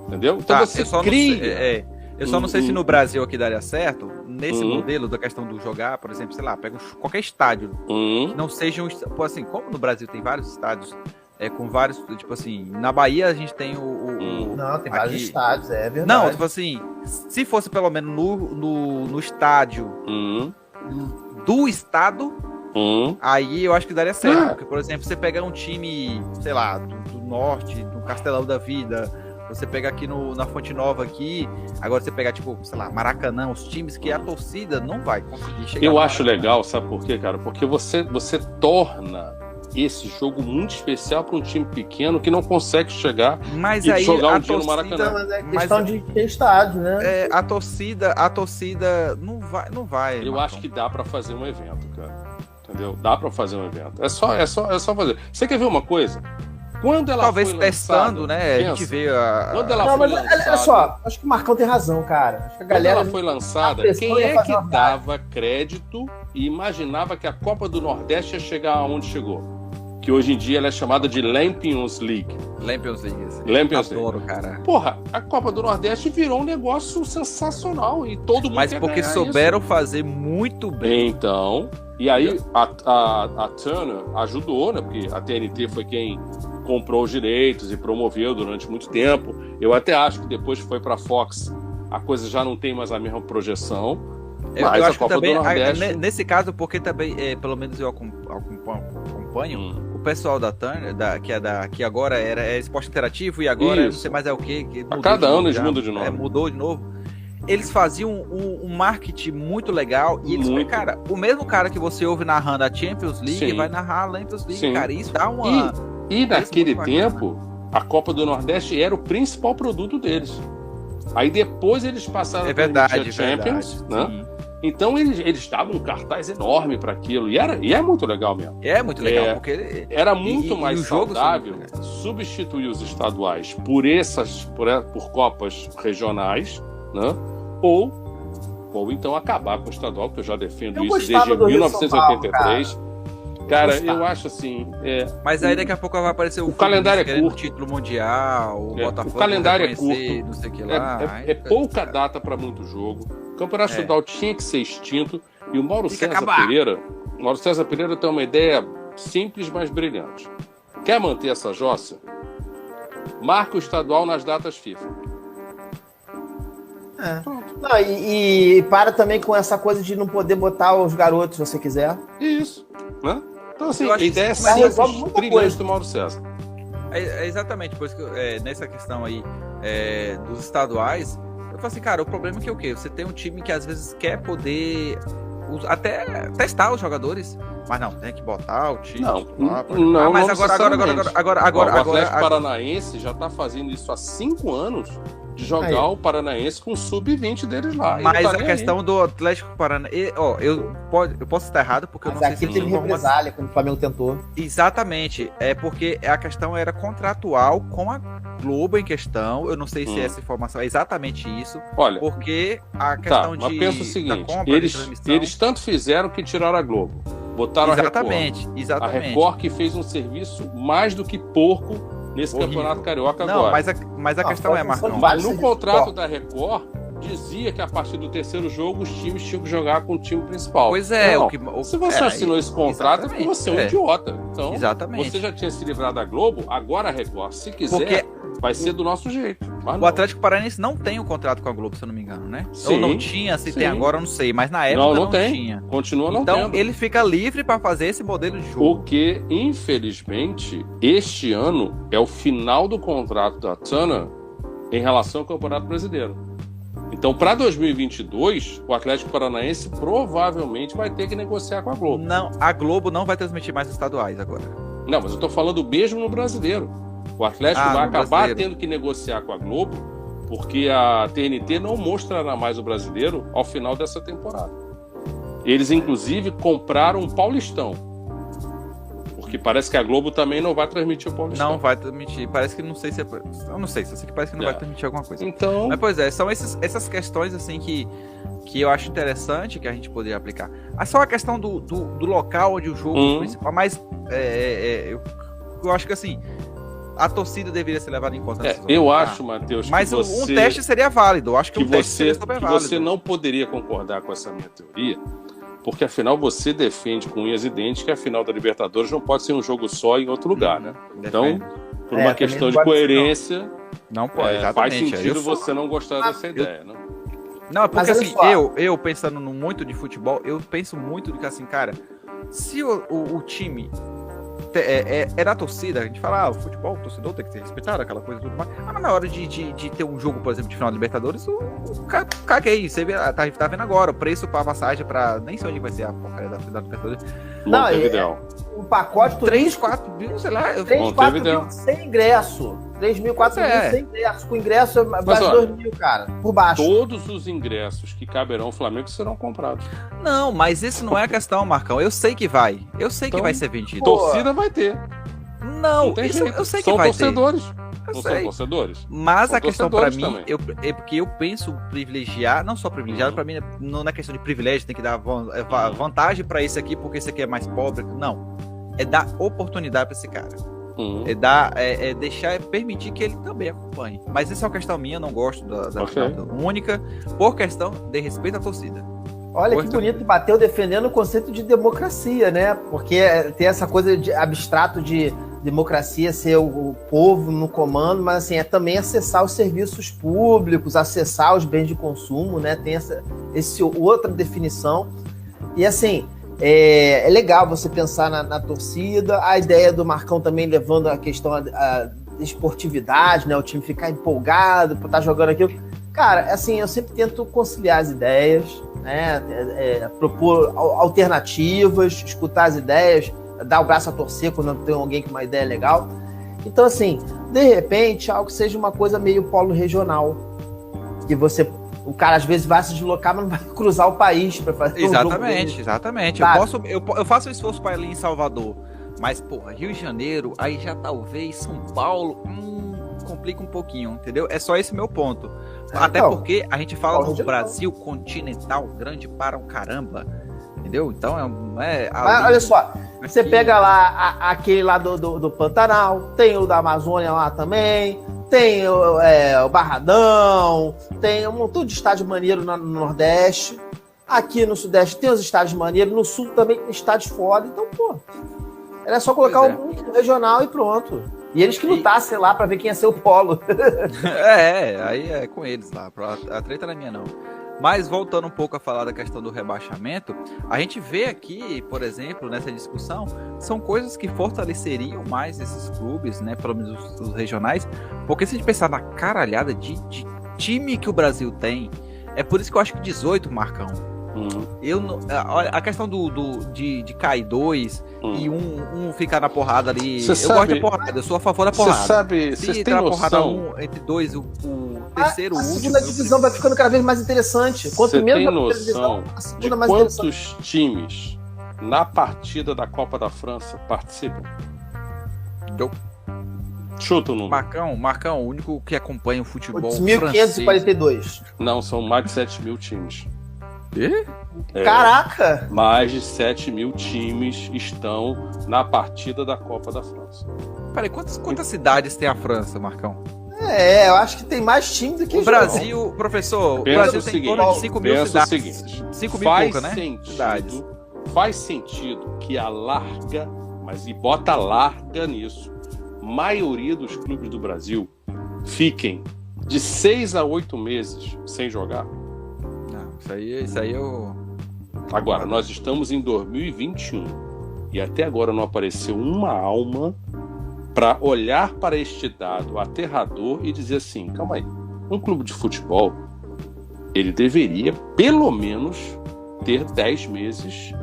Entendeu? Então você cria... Eu só não sei se no Brasil aqui daria certo, nesse modelo da questão do jogar, por exemplo, sei lá, pega qualquer estádio, que não seja assim, como no Brasil tem vários estádios, com vários, tipo assim, na Bahia a gente tem Não, tem vários estádios, é verdade. Não, tipo assim, se fosse pelo menos no estádio do estado, aí eu acho que daria certo, porque, por exemplo, você pega um time, sei lá, do norte, do Castelão da Vida, você pega aqui na Fonte Nova aqui, agora você pega, tipo, sei lá, Maracanã, os times que a torcida não vai conseguir chegar. Eu acho legal, sabe por quê, cara? Porque você torna esse jogo muito especial para um time pequeno que não consegue chegar e jogar um dia no Maracanã. Mas é questão de ter estádio, né? A torcida não vai. Eu acho que dá para fazer um evento, cara. Entendeu? Dá para fazer um evento. É só fazer. Você quer ver uma coisa? Quando ela talvez foi testando, lançada, né? A gente vê Quando ela foi lançada, olha só, acho que o Marcão tem razão, cara. Acho que a galera. Quando ela foi lançada, quem é que dava crédito e imaginava que a Copa do Nordeste ia chegar aonde chegou? Que hoje em dia ela é chamada de Champions League. Adoro, cara. Porra, a Copa do Nordeste virou um negócio sensacional e todo mundo Mas porque souberam fazer muito bem. Então, e aí a Turner ajudou, né? Porque a TNT foi quem comprou os direitos e promoveu durante muito tempo. Eu até acho que depois que foi para Fox, a coisa já não tem mais a mesma projeção. Mas eu a acho que Copa também, do Nordeste... nesse caso, porque também, pelo menos eu acompanho o pessoal da Turner, que agora é esporte interativo e agora não sei mais é o quê. Que a cada ano eles mudam de novo. Mudou de novo. Eles faziam um marketing muito legal e eles, cara, o mesmo cara que você ouve narrando a Champions League vai narrar a Champions League, cara, isso dá uma... E naquele tempo, a Copa do Nordeste era o principal produto deles. Aí depois eles passaram a Champions, né? Então eles davam um cartaz enorme para aquilo. E é muito legal mesmo. É muito legal, porque... Era muito mais saudável substituir os estaduais por Copas regionais, né? Ou então acabar com o estadual, que eu já defendo isso desde 1983. Cara, eu acho assim... Mas aí daqui a pouco vai aparecer o calendário é curto. O título mundial, o Botafogo... O calendário é curto. Não sei o que lá. Pouca data para muito jogo. O campeonato estadual tinha que ser extinto. E o Mauro César Pereira tem uma ideia simples, mas brilhante. Quer manter essa jossa? Marca o estadual nas datas FIFA. Não, e para também com essa coisa de não poder botar os garotos se você quiser. Isso, né? Então, assim, a ideia é simples, brilhante do Mauro César. Exatamente, pois que nessa questão aí dos estaduais, eu falo assim, cara, o problema é que o quê? Você tem um time que às vezes quer poder até testar os jogadores, mas não, tem que botar o time. Não, mas agora o Atlético Paranaense já está fazendo isso há 5 anos. De jogar o Paranaense com o sub-20 deles lá. Mas a questão do Atlético Paranaense... eu posso estar errado, porque eu não sei se... Mas aqui teve represália, quando o Flamengo tentou. Exatamente. É porque a questão era contratual com a Globo em questão. Eu não sei se essa informação é exatamente isso. Olha, porque a questão mas pensa o seguinte, eles tanto fizeram que tiraram a Globo. Botaram a Record. Exatamente. A Record que fez um serviço mais do que porco nesse campeonato carioca agora. Mas a questão é, Marcão... Mas no contrato da Record, dizia que a partir do terceiro jogo os times tinham que jogar com o time principal. Pois é. Se você assinou esse contrato, é porque você é um idiota. Então, exatamente. Você já tinha se livrado da Globo, agora a Record, se quiser, vai ser do nosso jeito. O Atlético Paranaense não tem um contrato com a Globo, se eu não me engano, né? Ou não tinha, se tem agora, eu não sei. Mas na época não tinha. Continua não tendo. Então ele fica livre para fazer esse modelo de jogo. Porque, infelizmente, este ano é o final do contrato da Turner em relação ao Campeonato Brasileiro. Então, para 2022, o Atlético Paranaense provavelmente vai ter que negociar com a Globo. Não, a Globo não vai transmitir mais estaduais agora. Não, mas eu estou falando mesmo no Brasileiro. O Atlético vai acabar tendo que negociar com a Globo, porque a TNT não mostrará mais o Brasileiro ao final dessa temporada. Eles, inclusive, compraram um Paulistão. Porque parece que a Globo também não vai transmitir o Paulistão. Não vai transmitir. Parece que não sei se é... Eu não sei, só sei que parece que não vai transmitir alguma coisa. Então... Mas, pois são essas questões, assim, que eu acho interessante que a gente poderia aplicar. Só a questão do local onde o jogo principal, mas eu acho que, assim, a torcida deveria ser levada em conta. Eu acho, Matheus, mas um teste seria válido. Eu acho que um teste seria super válido. Você não poderia concordar com essa minha teoria, porque afinal você defende com unhas e dentes que a final da Libertadores não pode ser um jogo só em outro lugar, né? Então, por uma questão de coerência, não pode, faz sentido você não gostar dessa ideia, né? Não, é porque assim, eu pensando muito de futebol, eu penso muito do que assim, cara, se o time é da torcida, a gente fala, o futebol, o torcedor tem que ser respeitado, aquela coisa e tudo mais. Mas na hora de ter um jogo, por exemplo, de final da Libertadores, o caguei. Você tá vendo agora, o preço pra passagem pra. Nem sei onde vai ser a porcaria da Libertadores. Não, o pacote 3, 4 mil, sei lá. 3, 4 mil sem ingresso. 3 mil, 4 mil sem ingresso. Com ingresso vai 2 mil, cara. Por baixo. Todos os ingressos que caberão ao Flamengo serão comprados. Não, mas isso não é a questão, Marcão. Eu sei que vai. Eu sei que vai ser vendido. Torcida vai ter. Não isso eu sei que vai ter. São torcedores. Mas a questão pra mim é porque eu penso privilegiar, não só privilegiar, pra mim não é questão de privilégio, tem que dar vantagem pra esse aqui porque esse aqui é mais pobre. Não. É dar oportunidade pra esse cara. Permitir que ele também acompanhe. Mas essa é uma questão minha, eu não gosto da final única, por questão de respeito à torcida. Olha que bonito, bateu defendendo o conceito de democracia, né? Porque tem essa coisa de abstrato de democracia ser o povo no comando, mas assim, é também acessar os serviços públicos, acessar os bens de consumo, né? Tem essa outra definição. E assim, é legal você pensar na torcida, a ideia do Marcão também levando a questão da esportividade, né? O time ficar empolgado por estar jogando aquilo. Cara, assim, eu sempre tento conciliar as ideias, né? Propor alternativas, escutar as ideias, dar o braço a torcer quando tem alguém com uma ideia legal. Então, assim, de repente, algo que seja uma coisa meio polo regional, que o cara às vezes vai se deslocar, mas não vai cruzar o país para fazer Exatamente. Eu faço um esforço para ir ali em Salvador, mas, porra, Rio de Janeiro, aí já talvez São Paulo, complica um pouquinho, entendeu? É só esse meu ponto. Até então, porque a gente fala do Brasil continental, grande para um caramba, entendeu? Então, olha só, você pega lá aquele lá do Pantanal, tem o da Amazônia lá também, tem o Barradão, tem um montão de estádio maneiro no Nordeste, aqui no Sudeste tem os estádios maneiros, no Sul também tem estádios foda, então, pô, era só colocar um regional e pronto. E eles que lutassem lá pra ver quem ia ser o polo. Aí é com eles lá, a treta não é minha não. Mas voltando um pouco a falar da questão do rebaixamento, a gente vê aqui, por exemplo, nessa discussão, são coisas que fortaleceriam mais esses clubes, né, pelo menos os regionais, porque se a gente pensar na caralhada de time que o Brasil tem, é por isso que eu acho que 18, Marcão. A questão de cair dois e um ficar na porrada ali. Gosto de porrada, eu sou a favor da porrada. Você tem noção entre dois, o terceiro, o último. A segunda divisão vai ficando cada vez mais interessante. Quanto menos a divisão, a segunda mais interessante. Quantos times na partida da Copa da França participam? Chuta o número. Marcão, o único que acompanha o futebol 8.542. Não, são mais de 7 mil times. Caraca! Mais de 7 mil times estão na partida da Copa da França. Peraí, quantas cidades tem a França, Marcão? Eu acho que tem mais time do que o Brasil, professor. O Brasil tem em torno de 5 mil cidades. Pensa o seguinte, 5 mil pouca, né? Cidades. Faz sentido que a larga, e bota larga nisso, maioria dos clubes do Brasil fiquem de 6 a 8 meses sem jogar. Isso aí eu... Agora, nós estamos em 2021 e até agora não apareceu uma alma para olhar para este dado aterrador e dizer assim, calma aí, um clube de futebol, ele deveria pelo menos ter 10 meses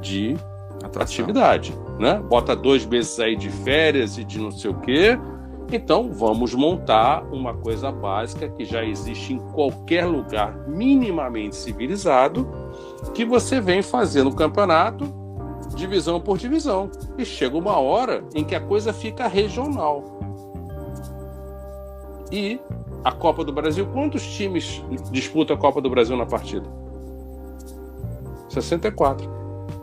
de atividade, né? Bota 2 meses aí de férias e de não sei o quê. Então, vamos montar uma coisa básica que já existe em qualquer lugar minimamente civilizado, que você vem fazendo campeonato, divisão por divisão. E chega uma hora em que a coisa fica regional. E a Copa do Brasil, quantos times disputam a Copa do Brasil na partida? 64.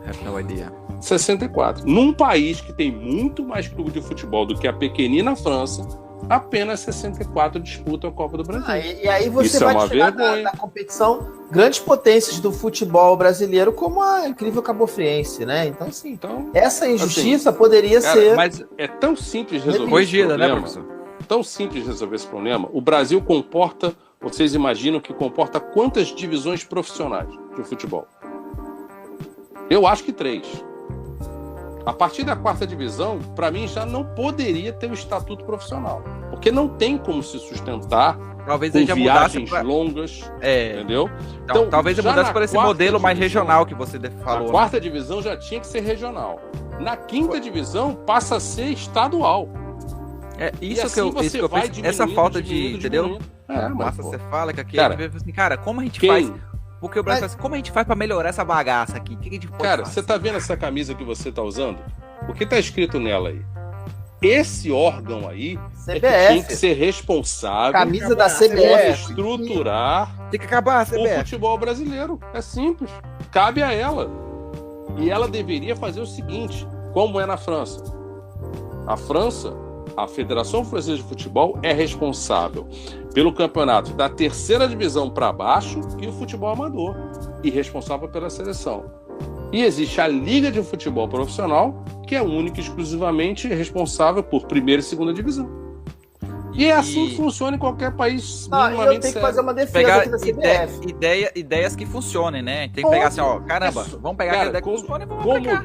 Have no idea. 64. Num país que tem muito mais clube de futebol do que a pequenina França, apenas 64 disputam a Copa do Brasil. E aí você vai tirar da competição grandes potências do futebol brasileiro, como a incrível Cabofriense, né? Então, assim, essa injustiça poderia ser... Mas é tão simples resolver corrigida, né, professor? Tão simples resolver esse problema. O Brasil comporta, vocês imaginam que comporta quantas divisões profissionais de futebol? Eu acho que 3. A partir da 4ª divisão, para mim, já não poderia ter o estatuto profissional. Porque não tem como se sustentar talvez com viagens longas, entendeu? Então, talvez eu mudasse para esse modelo mais regional que você falou. A 4ª divisão já tinha que ser regional. Na 5ª divisão, passa a ser estadual. Essa falta de... Entendeu? Massa, você fala que aqui a gente vê assim, cara, como a gente faz... Porque o Brasil como a gente faz pra melhorar essa bagaça aqui? O que a gente pode fazer? Você tá vendo essa camisa que você tá usando? O que tá escrito nela aí? Esse órgão aí CBF. Tem que ser responsável camisa da CBF. Por estruturar tem que acabar a CBF. O futebol brasileiro. É simples. Cabe a ela. E ela deveria fazer o seguinte, como é na França. A França, a Federação Francesa de Futebol é responsável pelo campeonato da 3ª divisão para baixo e o futebol amador, e responsável pela seleção. E existe a Liga de Futebol Profissional, que é única e exclusivamente responsável por primeira e segunda divisão. E é assim que funciona em qualquer país minimamente eu tenho que fazer uma defesa aqui da CBF. Ideias que funcionem, né? Tem que pegar assim, ó, caramba, vamos pegar aquela ideia que funciona e vamos aplicar.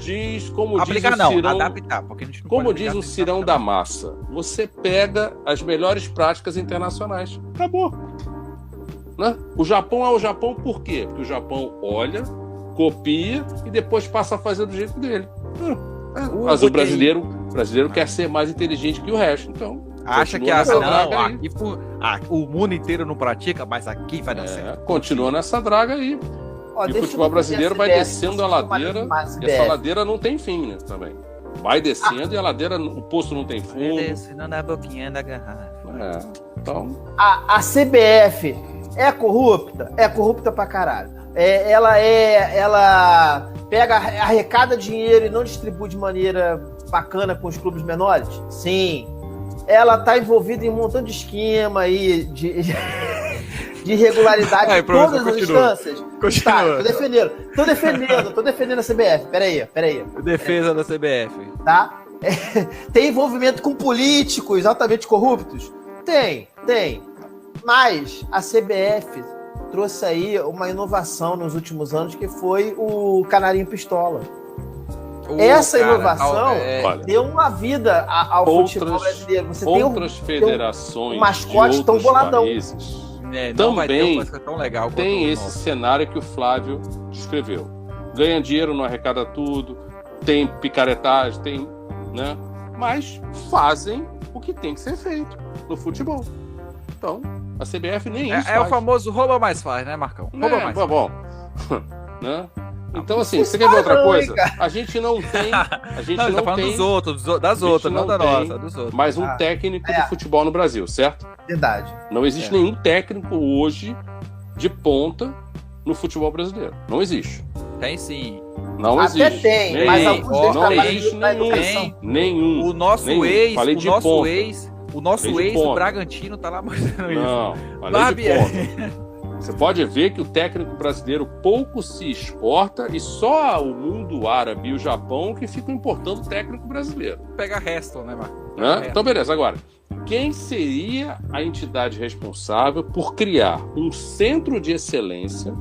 Como aplicar diz o não, Cirão, adaptar, porque a gente não como pode diz aplicar, o Cirão da Massa, você pega as melhores práticas internacionais. Acabou. Né? O Japão é o Japão por quê? Porque o Japão olha, copia e depois passa a fazer do jeito dele. Mas o brasileiro quer ser mais inteligente que o resto, então acha que o mundo inteiro não pratica, mas aqui vai dar certo. Continua nessa draga aí. E o futebol brasileiro vai descendo a ladeira, e essa ladeira não tem fim, né, também. Vai descendo e a ladeira, o poço não tem fundo. Descendo na boquinha da garrafa. Então... A CBF é corrupta? É corrupta pra caralho. Ela pega, arrecada dinheiro e não distribui de maneira bacana com os clubes menores? Sim. Ela tá envolvida em um montão de esquema aí, de irregularidade em todas as instâncias. Continua. Tô defendendo a CBF. Peraí. Defesa da CBF. Tá? Tem envolvimento com políticos altamente corruptos? Tem. Mas a CBF trouxe aí uma inovação nos últimos anos, que foi o Canarinho Pistola. Essa inovação deu uma vida ao futebol brasileiro. Você outras federações, um mascote tão boladão. Países, também tão legal tem esse cenário que o Flávio descreveu. Ganha dinheiro, não arrecada tudo, tem picaretagem, tem, né? Mas fazem o que tem que ser feito no futebol. Então, a CBF nem isso faz. É o famoso rouba mais faz, né, Marcão? Rouba mais faz. Bom. Né? Então, assim, você quer ver outra coisa? A gente não tem. Tá falando dos outros, das outras, não da nossa, dos outros. Mais um técnico de futebol no Brasil, certo? Verdade. Não existe nenhum técnico hoje de ponta no futebol brasileiro. Não existe. Tem sim. Não existe. Até tem, mas alguns não existe nenhum. O nosso ex do Bragantino tá lá mostrando isso. Não, falei de ponta. Você pode ver que o técnico brasileiro pouco se exporta e só o mundo árabe e o Japão que ficam importando o técnico brasileiro. Pega resto, né, Marco? Então, beleza. Agora, quem seria a entidade responsável por criar um centro de excelência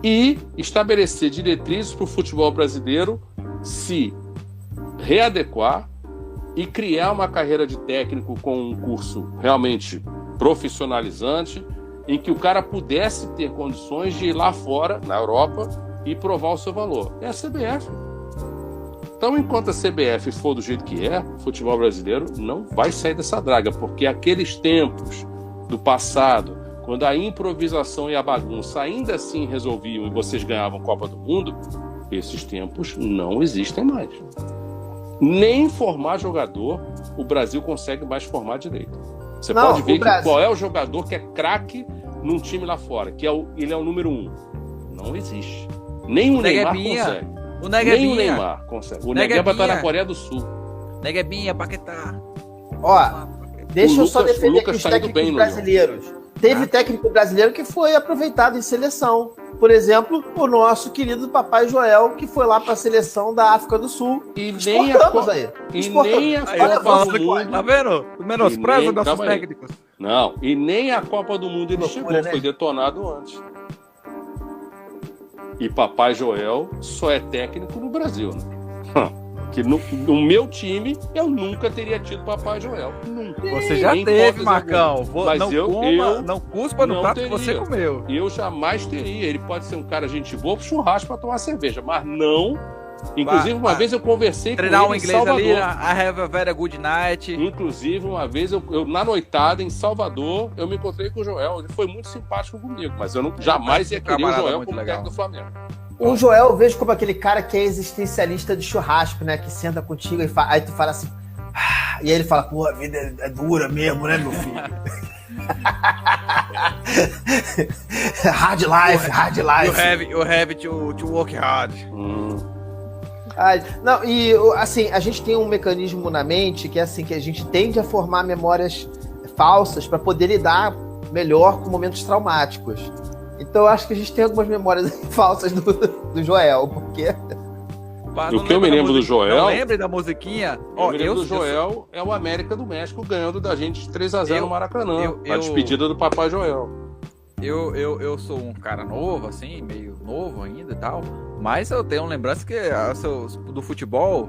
e estabelecer diretrizes para o futebol brasileiro se readequar e criar uma carreira de técnico com um curso realmente profissionalizante, em que o cara pudesse ter condições de ir lá fora, na Europa, e provar o seu valor? É a CBF. Então, enquanto a CBF for do jeito que é, o futebol brasileiro não vai sair dessa draga, porque aqueles tempos do passado, quando a improvisação e a bagunça ainda assim resolviam e vocês ganhavam Copa do Mundo, esses tempos não existem mais. Nem formar jogador o Brasil consegue mais formar direito. Você pode ver qual é o jogador que é craque num time lá fora, que ele é o número 1. Não existe. Nem o Neymar consegue. Nem o Neymar consegue. O Negueba está na Coreia do Sul. Neguebinha, Paquetá. Deixa eu só defender aqui os técnicos brasileiros. Teve técnico brasileiro que foi aproveitado em seleção. Por exemplo, o nosso querido Papai Joel, que foi lá para a seleção da África do Sul. E nem a Copa do Mundo. Tá vendo? Menospreza nossos técnicos. Não, e nem a Copa do Mundo ele chegou, foi detonado antes. E Papai Joel só é técnico no Brasil, né? Que no meu time eu nunca teria tido Papai Joel. Nunca. Você já teve, Marcão. Mas não cuspa no prato que você comeu. Eu jamais teria. Ele pode ser um cara gente boa pro churrasco pra tomar cerveja, mas não. Inclusive, uma vez eu conversei treinar com ele um inglês em Salvador. Ali, I have a very good night. Inclusive, uma vez eu na noitada em Salvador, eu me encontrei com o Joel. Ele foi muito simpático comigo, mas eu jamais ia querer o Joel como técnico do Flamengo. O Joel eu vejo como aquele cara que é existencialista de churrasco, né? Que senta contigo e aí tu fala assim. E aí ele fala, pô, a vida é dura mesmo, né, meu filho? Hard life. You have to work hard. Não, e assim, a gente tem um mecanismo na mente que é assim, que a gente tende a formar memórias falsas para poder lidar melhor com momentos traumáticos. Então eu acho que a gente tem algumas memórias falsas do Joel, porque O que eu me lembro do Joel... Não lembre da musiquinha? Eu me lembro do Joel, é o América do México ganhando da gente 3-0 no Maracanã. A despedida do Papai Joel. Eu sou um cara novo, assim, meio novo ainda e tal, mas eu tenho lembrança que do futebol,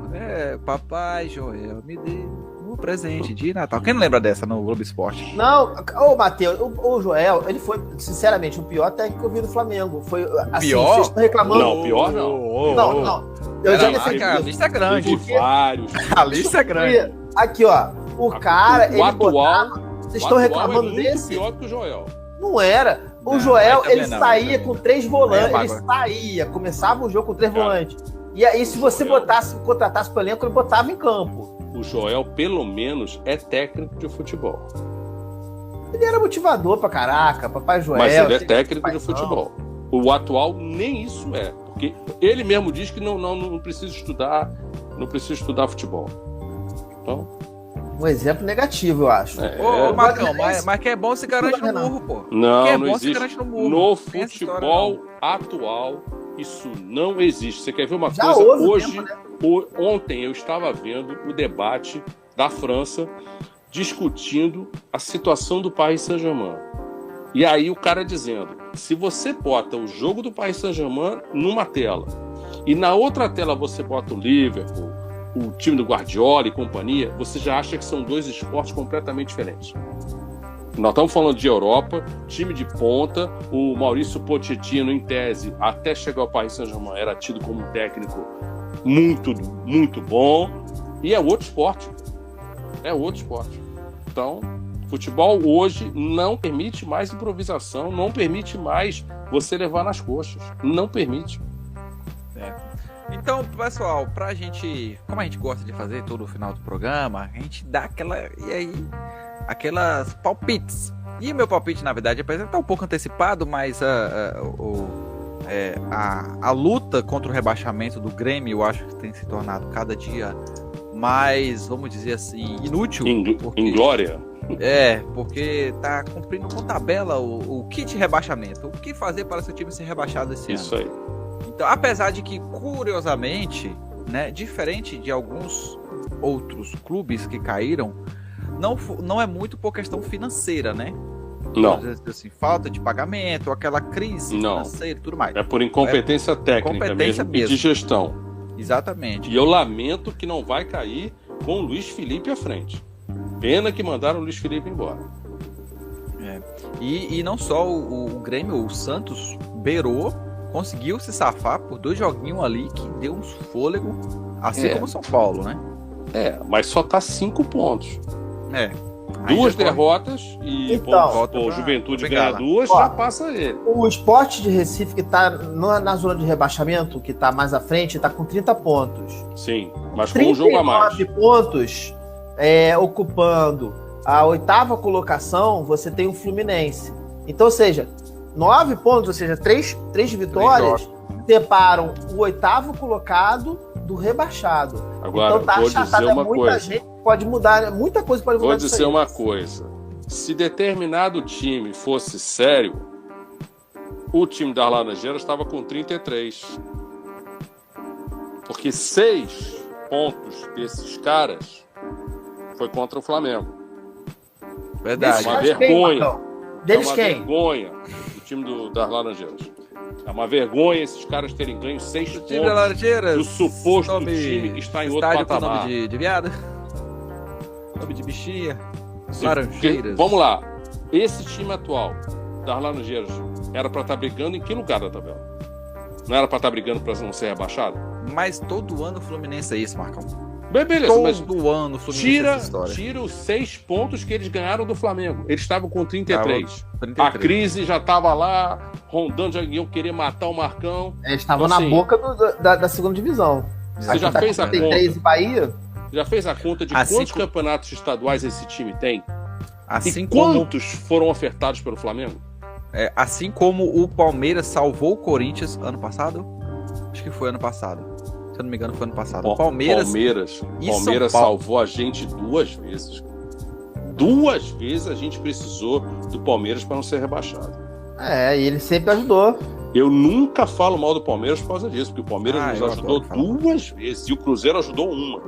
Papai Joel me deu um presente de Natal. Quem não lembra dessa no Globo Esporte? Não, ô Matheus, o Joel, ele foi, sinceramente, o pior técnico que eu vi do Flamengo. Foi, assim, pior? vocês estão reclamando... Não, pior não. Não. Eu já defendi a lista é grande. Teve vários. A lista é grande. Aqui, ó, o cara, ele atual, botava... Vocês estão reclamando muito desse? Pior que o Joel. Não era. O Não, Joel, também ele não, saía com 3 volantes. Aí é Ele saía, começava o jogo com 3 volantes. E aí, se você contratasse pro elenco, ele botava em campo. O Joel, pelo menos, é técnico de futebol. Ele era motivador pra caraca, Papai Joel. Mas ele é técnico de futebol. O atual nem isso é. Porque ele mesmo diz que não precisa estudar, não precisa estudar futebol. Então... Um exemplo negativo, eu acho. Ô, Marcão, mas que é bom se garante no murro, pô. Não existe. Se garante no murro. No futebol atual, isso não existe. Você quer ver uma Já coisa? houve Hoje, tempo, né? ontem eu estava vendo o debate da França discutindo a situação do Paris Saint-Germain. E aí o cara dizendo, se você bota o jogo do Paris Saint-Germain numa tela e na outra tela você bota o Liverpool, o time do Guardiola e companhia, você já acha que são dois esportes completamente diferentes. Nós estamos falando de Europa, time de ponta, o Maurício Pochettino, em tese, até chegar ao Paris Saint-Germain, era tido como um técnico muito, muito bom, e é outro esporte. É outro esporte. Então, futebol hoje não permite mais improvisação, não permite mais você levar nas coxas. Não permite. Então, pessoal, pra gente, como a gente gosta de fazer todo o final do programa, a gente dá aquelas palpites. E meu palpite, na verdade, apesar de estar um pouco antecipado, mas a luta contra o rebaixamento do Grêmio, eu acho que tem se tornado cada dia mais, vamos dizer assim, inútil. Inglória. Porque tá cumprindo com tabela o kit rebaixamento. O que fazer para seu time ser rebaixado esse ano? Isso aí. Então, apesar de que, curiosamente, né, diferente de alguns outros clubes que caíram, não é muito por questão financeira, né? Não. Assim, falta de pagamento, aquela crise financeira e tudo mais. É por incompetência técnica mesmo. E de gestão. Exatamente. E eu lamento que não vai cair com o Luiz Felipe à frente. Pena que mandaram o Luiz Felipe embora. E não só o Grêmio, o Santos conseguiu se safar por 2 joguinhos ali que deu uns fôlego, assim como o São Paulo, né? Mas só tá 5 pontos. 2 Ainda derrotas e Então, o Juventude ganha 2, já passa ele. O Sport de Recife, que tá na zona de rebaixamento, que tá mais à frente, tá com 30 pontos. Sim, mas com um jogo a mais. 39 pontos ocupando a 8ª colocação, você tem o Fluminense. Então, ou seja, 9 pontos, ou seja, 3 vitórias, separam o 8º colocado do rebaixado. Agora, então tá vou dizer uma coisa. Gente pode mudar, muita coisa pode mudar. Vou dizer uma coisa. Se determinado time fosse sério, o time das Laranjeiras estava com 33. Porque 6 pontos desses caras foi contra o Flamengo. Verdade. É uma vergonha. Deles é uma vergonha o time das Laranjeiras. É uma vergonha esses caras terem ganho 6 pontos time da Laranjeiras, do suposto time que está em outro patamar. Nome de viado? Nome de bichinha? Sim, Laranjeiras. porque, vamos lá. Esse time atual das Laranjeiras era para estar brigando em que lugar da tabela? Não era para estar brigando para não ser rebaixado? Mas todo ano o Fluminense é isso, Marcão. Beleza, todo mas ano o Fluminense é essa história. Tira os 6 pontos que eles ganharam do Flamengo. Eles estavam com 33. 33. A crise já estava lá, rondando, já iam querer matar o Marcão. Eles estavam Então, na assim, boca da segunda divisão. Você já fez a tem conta? 3 em Bahia? Já fez a conta de quantos campeonatos estaduais esse time tem? Assim quantos foram ofertados pelo Flamengo? Assim como o Palmeiras salvou o Corinthians ano passado? Acho que foi ano passado. Se eu não me engano, foi ano passado. O Palmeiras salvou a gente 2 vezes. 2 vezes a gente precisou do Palmeiras para não ser rebaixado. E ele sempre ajudou. Eu nunca falo mal do Palmeiras por causa disso, porque o Palmeiras nos ajudou 2 vezes e o Cruzeiro ajudou 1.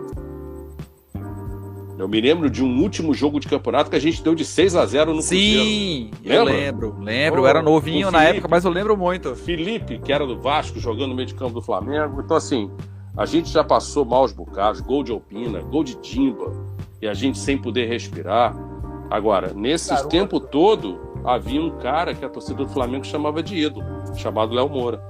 Eu me lembro de um último jogo de campeonato que a gente deu de 6-0 no Cruzeiro. Sim, eu lembro. Eu era novinho na época, mas eu lembro muito. Felipe, que era do Vasco, jogando no meio de campo do Flamengo. Então, assim, a gente já passou maus bocados, gol de Alpina, gol de Dimba, e a gente sem poder respirar. Agora, nesse tempo todo, havia um cara que a torcida do Flamengo chamava de ídolo, chamado Léo Moura.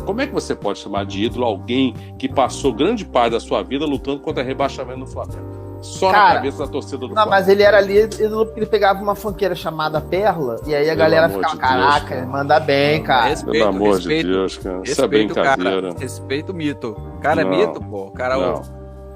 Como é que você pode chamar de ídolo alguém que passou grande parte da sua vida lutando contra rebaixamento no Flamengo? Só na cabeça da torcida do Flamengo. Mas ele era ali ídolo porque ele pegava uma funkeira chamada Perla e aí a galera ficava, caraca, manda bem, cara. Pelo amor de Deus, cara. Isso é brincadeira. Cara, respeito o mito. Cara, é mito, pô. Cara,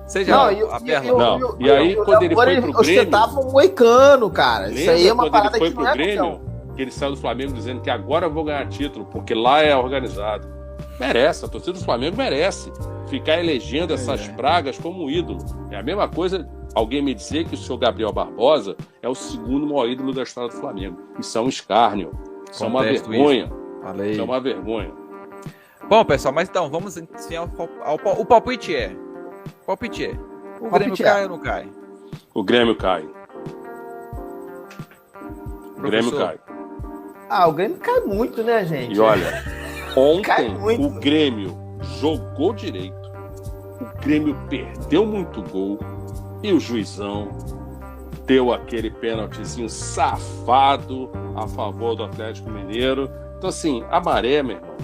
seja a Perla. E aí, quando ele foi pro Grêmio... ostentava um moicano, cara. Isso aí é uma parada que não é Grêmio, que ele saiu do Flamengo dizendo que agora eu vou ganhar título, porque lá é organizado. Merece, a torcida do Flamengo merece ficar elegendo essas pragas como ídolo. É a mesma coisa alguém me dizer que o senhor Gabriel Barbosa é o segundo maior ídolo da história do Flamengo. Isso é um escárnio. Isso é uma vergonha. Isso é uma vergonha. Bom, pessoal, mas então, vamos ao palpite Palpite é. O Grêmio cai ou não cai? O Grêmio cai. O Grêmio cai. O Grêmio cai muito, né, gente? E olha, ontem o Grêmio jogou direito, o Grêmio perdeu muito gol e o juizão deu aquele pênaltizinho safado a favor do Atlético Mineiro. Então, assim, a maré, meu irmão.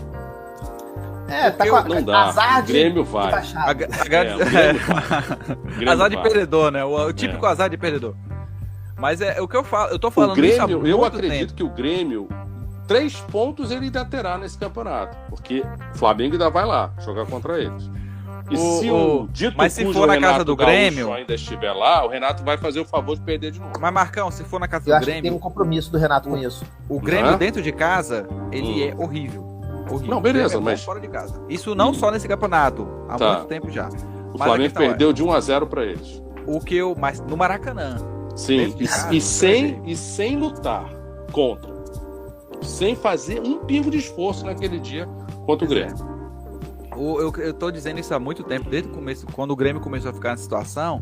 Tá com não dá. Azar o Grêmio vai. Azar de perdedor, né? O típico azar de perdedor. Mas é o que eu falo. Eu tô falando Grêmio, isso há muito eu acredito tempo. que o Grêmio 3 pontos ele ainda terá nesse campeonato, porque o Flamengo ainda vai lá jogar contra eles. E se for na casa do Grêmio ainda estiver lá, o Renato vai fazer o favor de perder de novo. Mas Marcão, se for na casa eu do acho Grêmio, que tem um compromisso do Renato com isso. O Grêmio dentro de casa, ele é horrível. Não, beleza, mas fora de casa. Isso não só nesse campeonato, há muito tempo já. O Flamengo perdeu de 1-0 para eles. Mas no Maracanã. Sim, e sem lutar contra. Sem fazer um pingo de esforço naquele dia contra o Grêmio. Eu tô dizendo isso há muito tempo, desde o começo, quando o Grêmio começou a ficar na situação,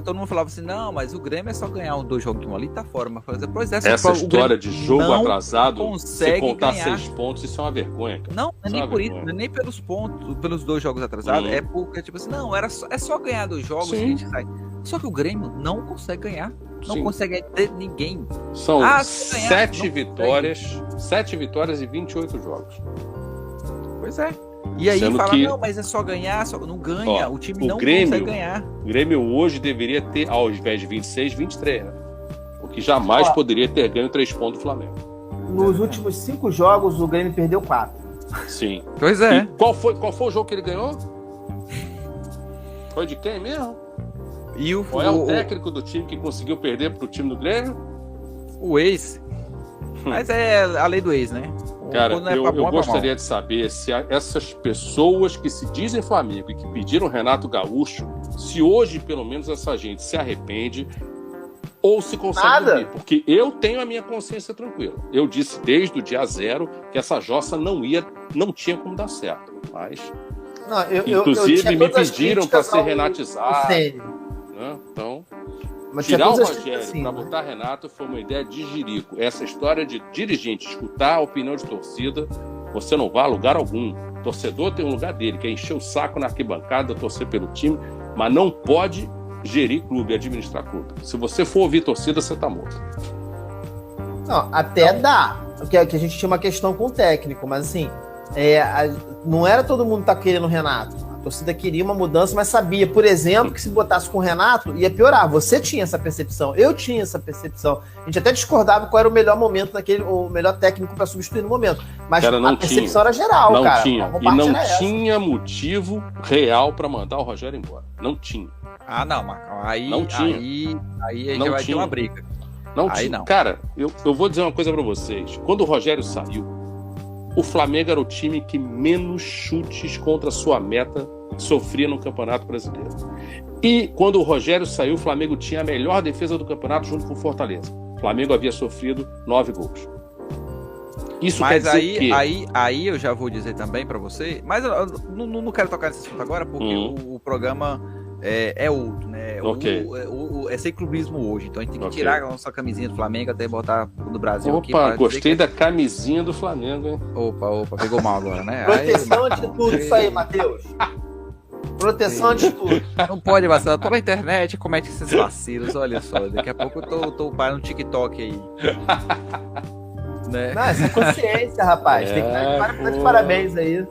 todo mundo falava assim, não, mas o Grêmio é só ganhar 2 joguinhos ali, tá fora. Mas essa história de jogo atrasado, se contar ganhar 6 pontos, isso é uma vergonha, cara. Não, é nem por isso, nem pelos pontos, pelos 2 jogos atrasados, é porque, tipo assim, não, é só ganhar 2 jogos que a gente sai. Só que o Grêmio não consegue ganhar. Não consegue ter ninguém. São 7 vitórias, 7 vitórias e 28 jogos. Pois é. E aí fala, não, mas é só ganhar, não ganha, o time não consegue ganhar. O Grêmio hoje deveria ter, ao invés de 26, 23, né? Porque jamais poderia ter ganho 3 pontos do Flamengo. Nos últimos 5 jogos, o Grêmio perdeu 4. Sim. Pois é. E qual foi o jogo que ele ganhou? Foi de quem mesmo? Qual é o técnico do time que conseguiu perder pro time do Grêmio? O ex. Mas é a lei do ex, né? Cara, eu gostaria de saber se essas pessoas que se dizem Flamengo e que pediram Renato Gaúcho, se hoje, pelo menos, essa gente se arrepende ou se consegue dormir. Porque eu tenho a minha consciência tranquila. Eu disse desde o dia 0 que essa jossa não tinha como dar certo. Mas, inclusive, me pediram para ser renatizado. Né? Então... Mas tirar o Rogério para botar Renato foi uma ideia de jirico. Essa história de dirigente escutar a opinião de torcida, você não vai a lugar algum. O torcedor tem um lugar dele, que é encher o saco na arquibancada, torcer pelo time, mas não pode gerir clube, administrar clube. Se você for ouvir torcida, você tá morto. Não, até dá. Porque a gente tinha uma questão com o técnico, mas assim, não era todo mundo que tá querendo o Renato. A torcida queria uma mudança, mas sabia, por exemplo, que se botasse com o Renato, ia piorar. Você tinha essa percepção, eu tinha essa percepção. A gente até discordava qual era o melhor momento, o melhor técnico para substituir no momento. Mas a percepção era geral, não cara. Tinha. E não tinha motivo real para mandar o Rogério embora. Não tinha. Ah, não, Marcão. Aí não vai tinha. ter uma briga. Não tinha. Não. Cara, eu vou dizer uma coisa para vocês. Quando o Rogério saiu, o Flamengo era o time que menos chutes contra a sua meta sofria no Campeonato Brasileiro. E quando o Rogério saiu, o Flamengo tinha a melhor defesa do campeonato junto com o Fortaleza. O Flamengo havia sofrido 9 gols. Isso Mas quer dizer que... aí eu já vou dizer também pra você, mas eu não quero tocar nesse assunto agora, porque o programa é outro, né? Ok. É sem clubismo hoje, então a gente tem que tirar a nossa camisinha do Flamengo até botar do Brasil aqui. Opa, gostei da camisinha do Flamengo, hein? Opa, pegou mal agora, né? Proteção ante tudo, isso aí, Matheus. Proteção ante tudo. Não pode vacilar. Toda a internet comete esses vacilos, olha só. Daqui a pouco eu tô parando no TikTok aí. Né? Não, essa é consciência, rapaz. Tem que dar de parabéns aí.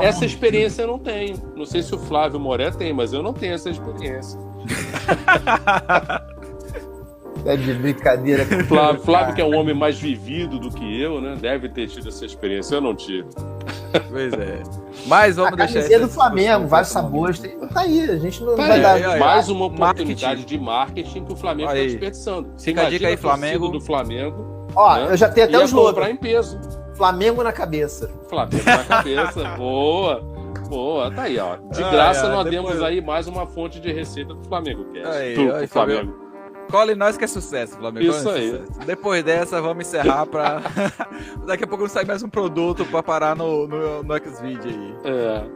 Essa experiência eu não tenho. Não sei se o Flávio Moré tem, mas eu não tenho essa experiência. É de brincadeira. Flávio, que é um homem mais vivido do que eu, né? Deve ter tido essa experiência. Eu não tive. Pois é. Mas vamos deixar. A camisinha do Flamengo, vários sabores. Tá aí, a gente não vai dar. Mais uma oportunidade de marketing que o Flamengo está desperdiçando. Fica a dica aí, Flamengo. Do Flamengo. Ó, né? Eu já tenho até os comprar em peso. Flamengo na cabeça. Flamengo na cabeça. Boa, tá aí, ó. De graça nós temos aí mais uma fonte de receita do Flamengo. Do Flamengo. Cole nós que é sucesso, Flamengo. Isso aí. Sucesso. Depois dessa, vamos encerrar pra. Daqui a pouco não sai mais um produto pra parar no Xvideo aí.